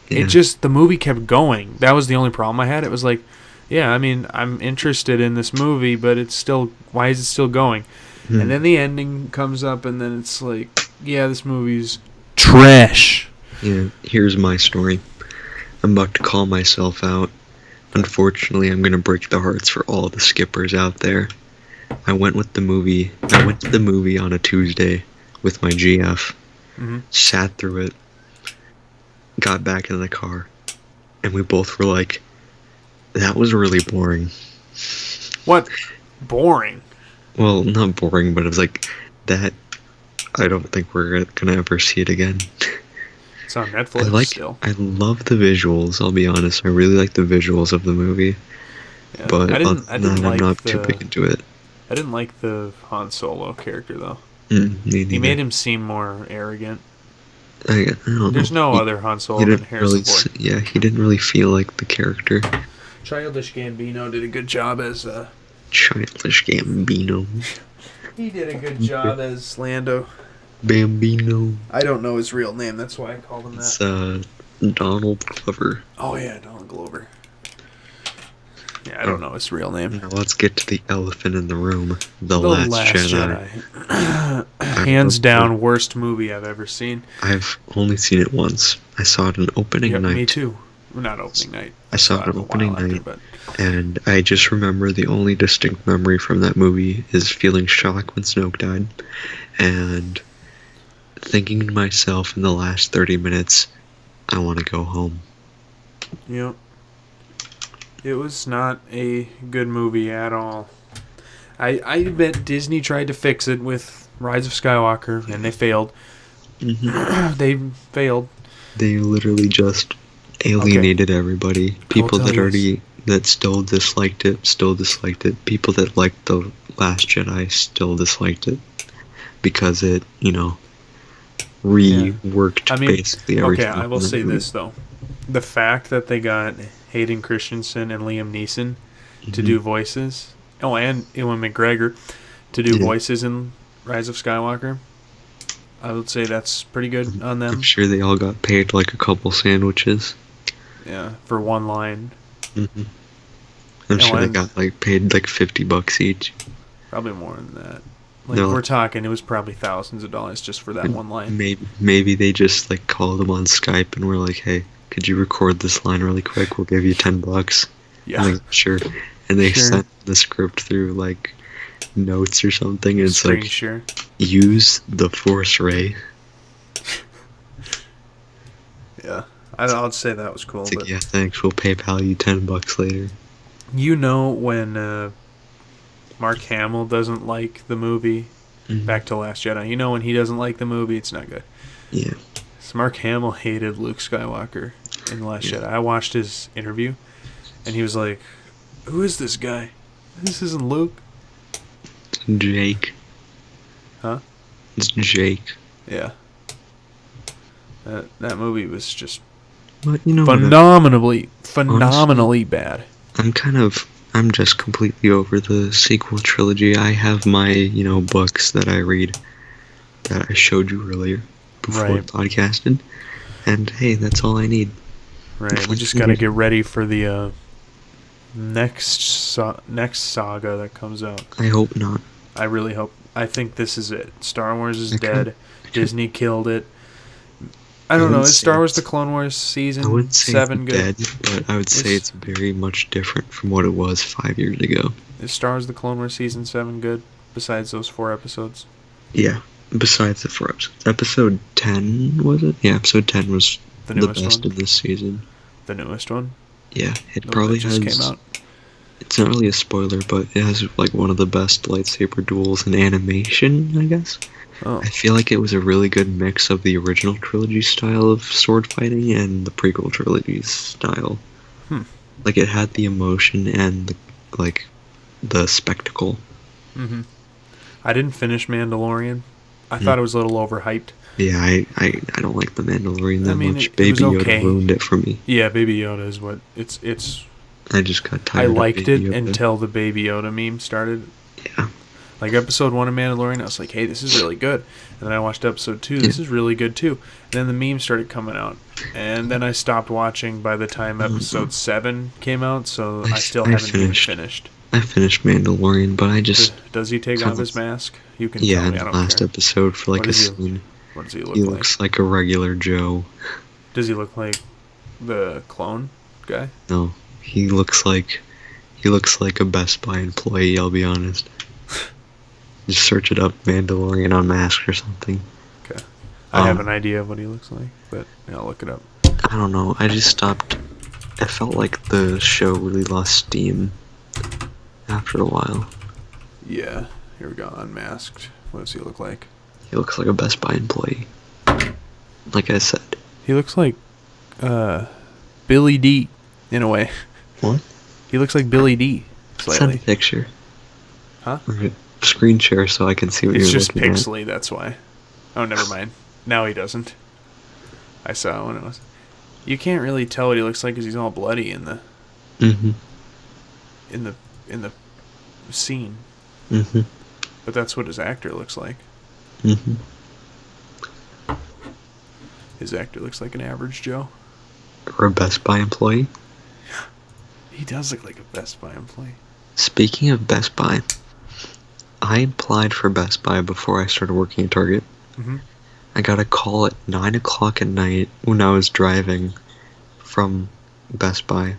Yeah. The movie kept going. That was the only problem I had. It was like, yeah, I mean, I'm interested in this movie, but it's still, why is it still going? And then the ending comes up, and then it's like, yeah, this movie's trash. Yeah, here's my story. I'm about to call myself out. Unfortunately, I'm going to break the hearts for all the skippers out there. I went to the movie on a Tuesday with my GF. Sat through it. got back in the car, and we both were like, that was really boring. What? Boring. Well, not boring, but it was like, that, I don't think we're gonna ever see it again. It's on Netflix still. I love the visuals, I'll be honest. I really like the visuals of the movie. Yeah. But I didn't I'm like not too big into it. I didn't like the Han Solo character, though. Me neither. He made him seem more arrogant. I don't There's know. no other Han Solo than Harrison Ford. Yeah, he didn't really feel like the character. Childish Gambino did a good job as... Childish Gambino. He did a good job as Lando. Bambino. I don't know his real name, that's why I called him that. It's, Donald Glover. Oh, yeah, Donald Glover. Yeah, I don't know his real name. Now let's get to the elephant in the room. The Last Jedi. Hands down, worst movie I've ever seen. I've only seen it once. I saw it on opening night. Me too. Well, not opening night. I saw it on opening night. And I just remember the only distinct memory from that movie is feeling shocked when Snoke died. And thinking to myself in the last 30 minutes, I want to go home. Yep. It was not a good movie at all. I bet Disney tried to fix it with Rise of Skywalker, and they failed. Mm-hmm. They failed. They literally just alienated everybody. People that still disliked it. People that liked The Last Jedi still disliked it. Because it, reworked basically everything. Okay, I will say this, though. The fact that they got Hayden Christensen and Liam Neeson to do voices. Oh, and Ewan McGregor to do voices in Rise of Skywalker. I would say that's pretty good on them. I'm sure they all got paid like a couple sandwiches. Yeah, for one line. Mm-hmm. I'm sure they got paid like $50 each. Probably more than that. We're talking, it was probably thousands of dollars just for that one line. Maybe they just called them on Skype and were like, "Hey, could you record this line really quick? We'll give you $10." Yeah, and sure. And they sent the script through notes or something. And it's use the Force Ray. Yeah, I'd say that was cool. But yeah, thanks. We'll PayPal you $10 later. When Mark Hamill doesn't like the movie, Back to Last Jedi. When he doesn't like the movie, it's not good. Yeah. So Mark Hamill hated Luke Skywalker in The Last Jedi. I watched his interview, and he was like, "Who is this guy? This isn't Luke." Jake. Huh? It's Jake. Yeah. That movie was just phenomenally bad. I'm just completely over the sequel trilogy. I have my, books that I read that I showed you earlier before we podcasted. And hey, that's all I need. Right. We just got to get ready for the next saga that comes out. I hope not. I really hope. I think this is it. Star Wars is dead. Disney killed it. I don't know. Is Star Wars The Clone Wars season 7 good? Dead, but I would say it's very much different from what it was 5 years ago. Is Star Wars The Clone Wars season 7 good? Besides those 4 episodes? Yeah. Besides the 4 episodes. Episode 10, was it? Yeah, episode 10 was the best of this season. The newest one? Yeah. It probably just came out. It's not really a spoiler, but it has one of the best lightsaber duels in animation, I guess. Oh. I feel like it was a really good mix of the original trilogy style of sword fighting and the prequel trilogy's style. It had the emotion and the spectacle. Mm-hmm. I didn't finish Mandalorian. I thought it was a little overhyped. Yeah, I don't like the Mandalorian that much. Baby Yoda ruined it for me. Yeah, Baby Yoda is what it's. I just got tired. I liked it until the Baby Yoda meme started. Yeah. Episode 1 of Mandalorian, I was like, hey, this is really good. And then I watched episode 2, this is really good too. And then the memes started coming out. And then I stopped watching by the time episode 7 came out, so I still haven't even finished. I finished Mandalorian, but I just... Does he take off his mask? You can tell me, in the last episode for a scene. What does he look like? He looks like a regular Joe. Does he look like the clone guy? No, he looks like a Best Buy employee, I'll be honest. Just search it up, Mandalorian Unmasked or something. Okay. I have an idea of what he looks like, but I'll look it up. I don't know. I just stopped. I felt like the show really lost steam after a while. Yeah. Here we go. Unmasked. What does he look like? He looks like a Best Buy employee. Like I said. He looks like Billy D in a way. What? He looks like Billy D. Send a Slightly. picture. Huh? Or screen share so I can see what It's you're just looking pixely, that's why. Oh, never mind. Now he doesn't. I saw when it was. You can't really tell what he looks like because he's all bloody in the at. Mm-hmm. in the scene. Mm-hmm. But that's what his actor looks like. Mm-hmm. His actor looks like an average Joe. Or a Best Buy employee. He does look like a Best Buy employee. Speaking of Best Buy, I applied for Best Buy before I started working at Target. Mm-hmm. I got a call at 9 o'clock at night when I was driving from Best Buy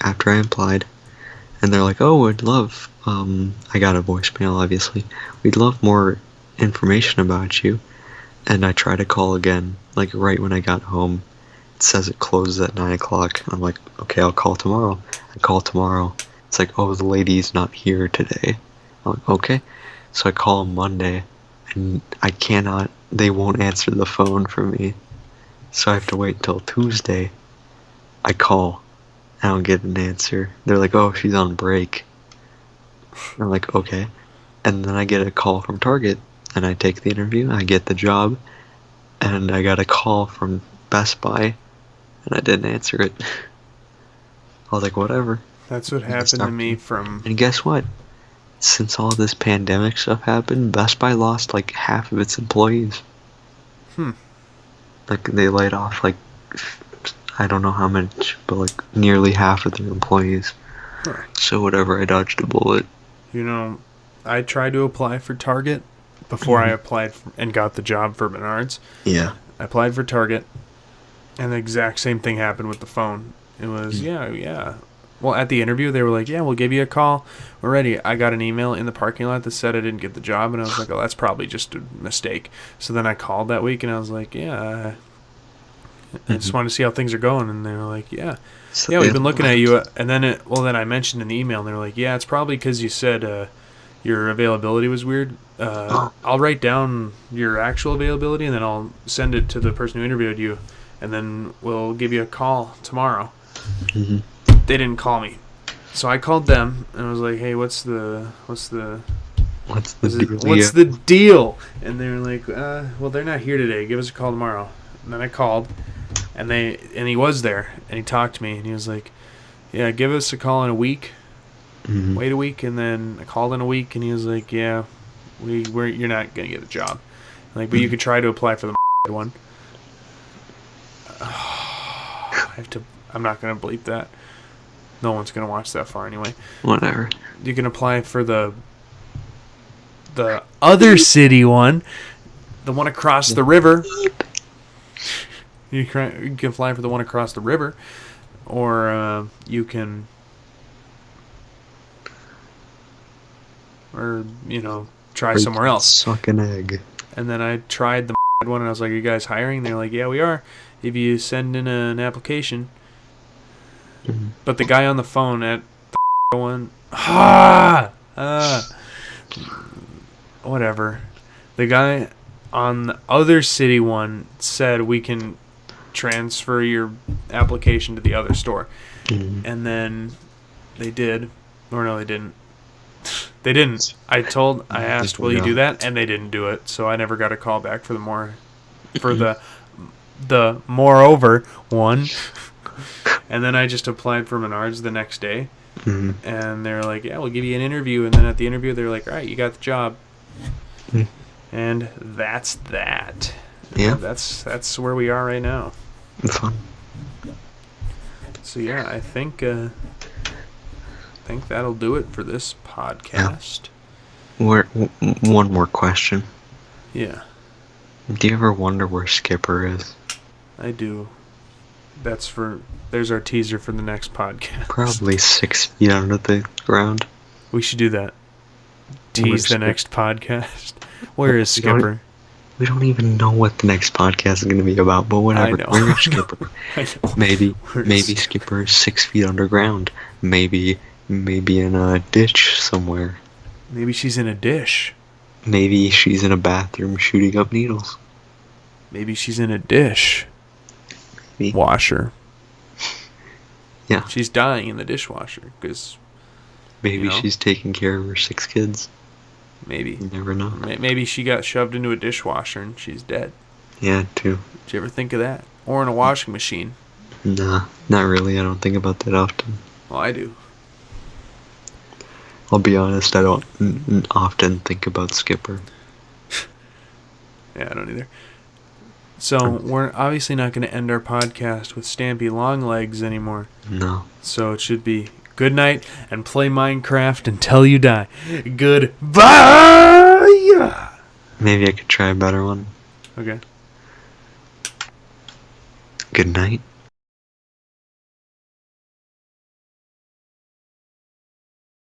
after I applied. And they're like, oh, we'd love, I got a voicemail, obviously. We'd love more information about you. And I tried to call again, like right when I got home. It says it closes at 9 o'clock. I'm like, okay, I'll call tomorrow. I call tomorrow. It's like, oh, the lady's not here today. I'm like, okay. So I call Monday, and they won't answer the phone for me. So I have to wait until Tuesday. I call. I don't get an answer. They're like, oh, she's on break. I'm like, okay. And then I get a call from Target, and I take the interview. I get the job, and I got a call from Best Buy, and I didn't answer it. I was like, whatever. That's what happened to me from... And guess what? Since all this pandemic stuff happened, Best Buy lost like half of its employees. Like they laid off like, I don't know how much, but like nearly half of their employees. Huh. So whatever, I dodged a bullet. You know, I tried to apply for Target before I applied and got the job for Menards. Yeah. I applied for Target, and the exact same thing happened with the phone. It was, yeah. Well, at the interview, they were like, yeah, we'll give you a call. We're ready. I got an email in the parking lot that said I didn't get the job, and I was like, oh, that's probably just a mistake. So then I called that week, and I was like, yeah, I just wanted to see how things are going. And they were like, yeah, we've been looking at you. And then then I mentioned in the email, and they were like, yeah, it's probably because you said your availability was weird. I'll write down your actual availability, and then I'll send it to the person who interviewed you, and then we'll give you a call tomorrow. Mm-hmm. They didn't call me, so I called them and I was like, "Hey, what's the deal?" And they were like, "Well, they're not here today. Give us a call tomorrow." And then I called, and he was there, and he talked to me, and he was like, "Yeah, give us a call in a week. Mm-hmm. Wait a week." And then I called in a week, and he was like, "Yeah, you're not gonna get a job. Like, but you could try to apply for the one." I'm not gonna bleep that. No one's gonna watch that far anyway. Whatever. You can apply for the other city one, the one across the river. You can apply for the one across the river, or you can, try somewhere else. Suck an egg. And then I tried the one, and I was like, "Are you guys hiring?" They're like, "Yeah, we are. If you send in an application." Mm-hmm. But the guy on the phone at the one, whatever. The guy on the other city one said we can transfer your application to the other store. Mm-hmm. And then they did. Or no, they didn't. They didn't. I asked, will you do that? And they didn't do it. So I never got a call back for the moreover one. And then I just applied for Menards the next day. Mm-hmm. And they're like, yeah, we'll give you an interview. And then at the interview, they're like, all right, you got the job. Mm-hmm. And that's that. Yeah. That's where we are right now. It's fun. So yeah, I think that'll do it for this podcast. Yeah. One more question. Yeah. Do you ever wonder where Skipper is? I do. There's our teaser for the next podcast. Probably 6 feet under the ground. We should do that. Tease the next podcast. Where is Skipper? We don't even know what the next podcast is going to be about, but whatever. I know. We're Skipper. I know. Maybe We're Skipper is 6 feet underground. Maybe in a ditch somewhere. Maybe she's in a dish. Maybe she's in a bathroom shooting up needles. Maybe she's in a dish. Maybe. Washer. Yeah. She's dying in the dishwasher because Maybe you know? she's taking care of her 6 kids. maybe. You never know. Maybe she got shoved into a dishwasher and she's dead. Yeah, too. Did you ever think of that? Or in a washing machine? Nah, not really. I don't think about that often. Well, I do. I'll be honest, I don't often think about Skipper. Yeah, I don't either. So, we're obviously not going to end our podcast with Stampy Longlegs anymore. No. So, it should be good night and play Minecraft until you die. Goodbye! Maybe I could try a better one. Okay. Good night.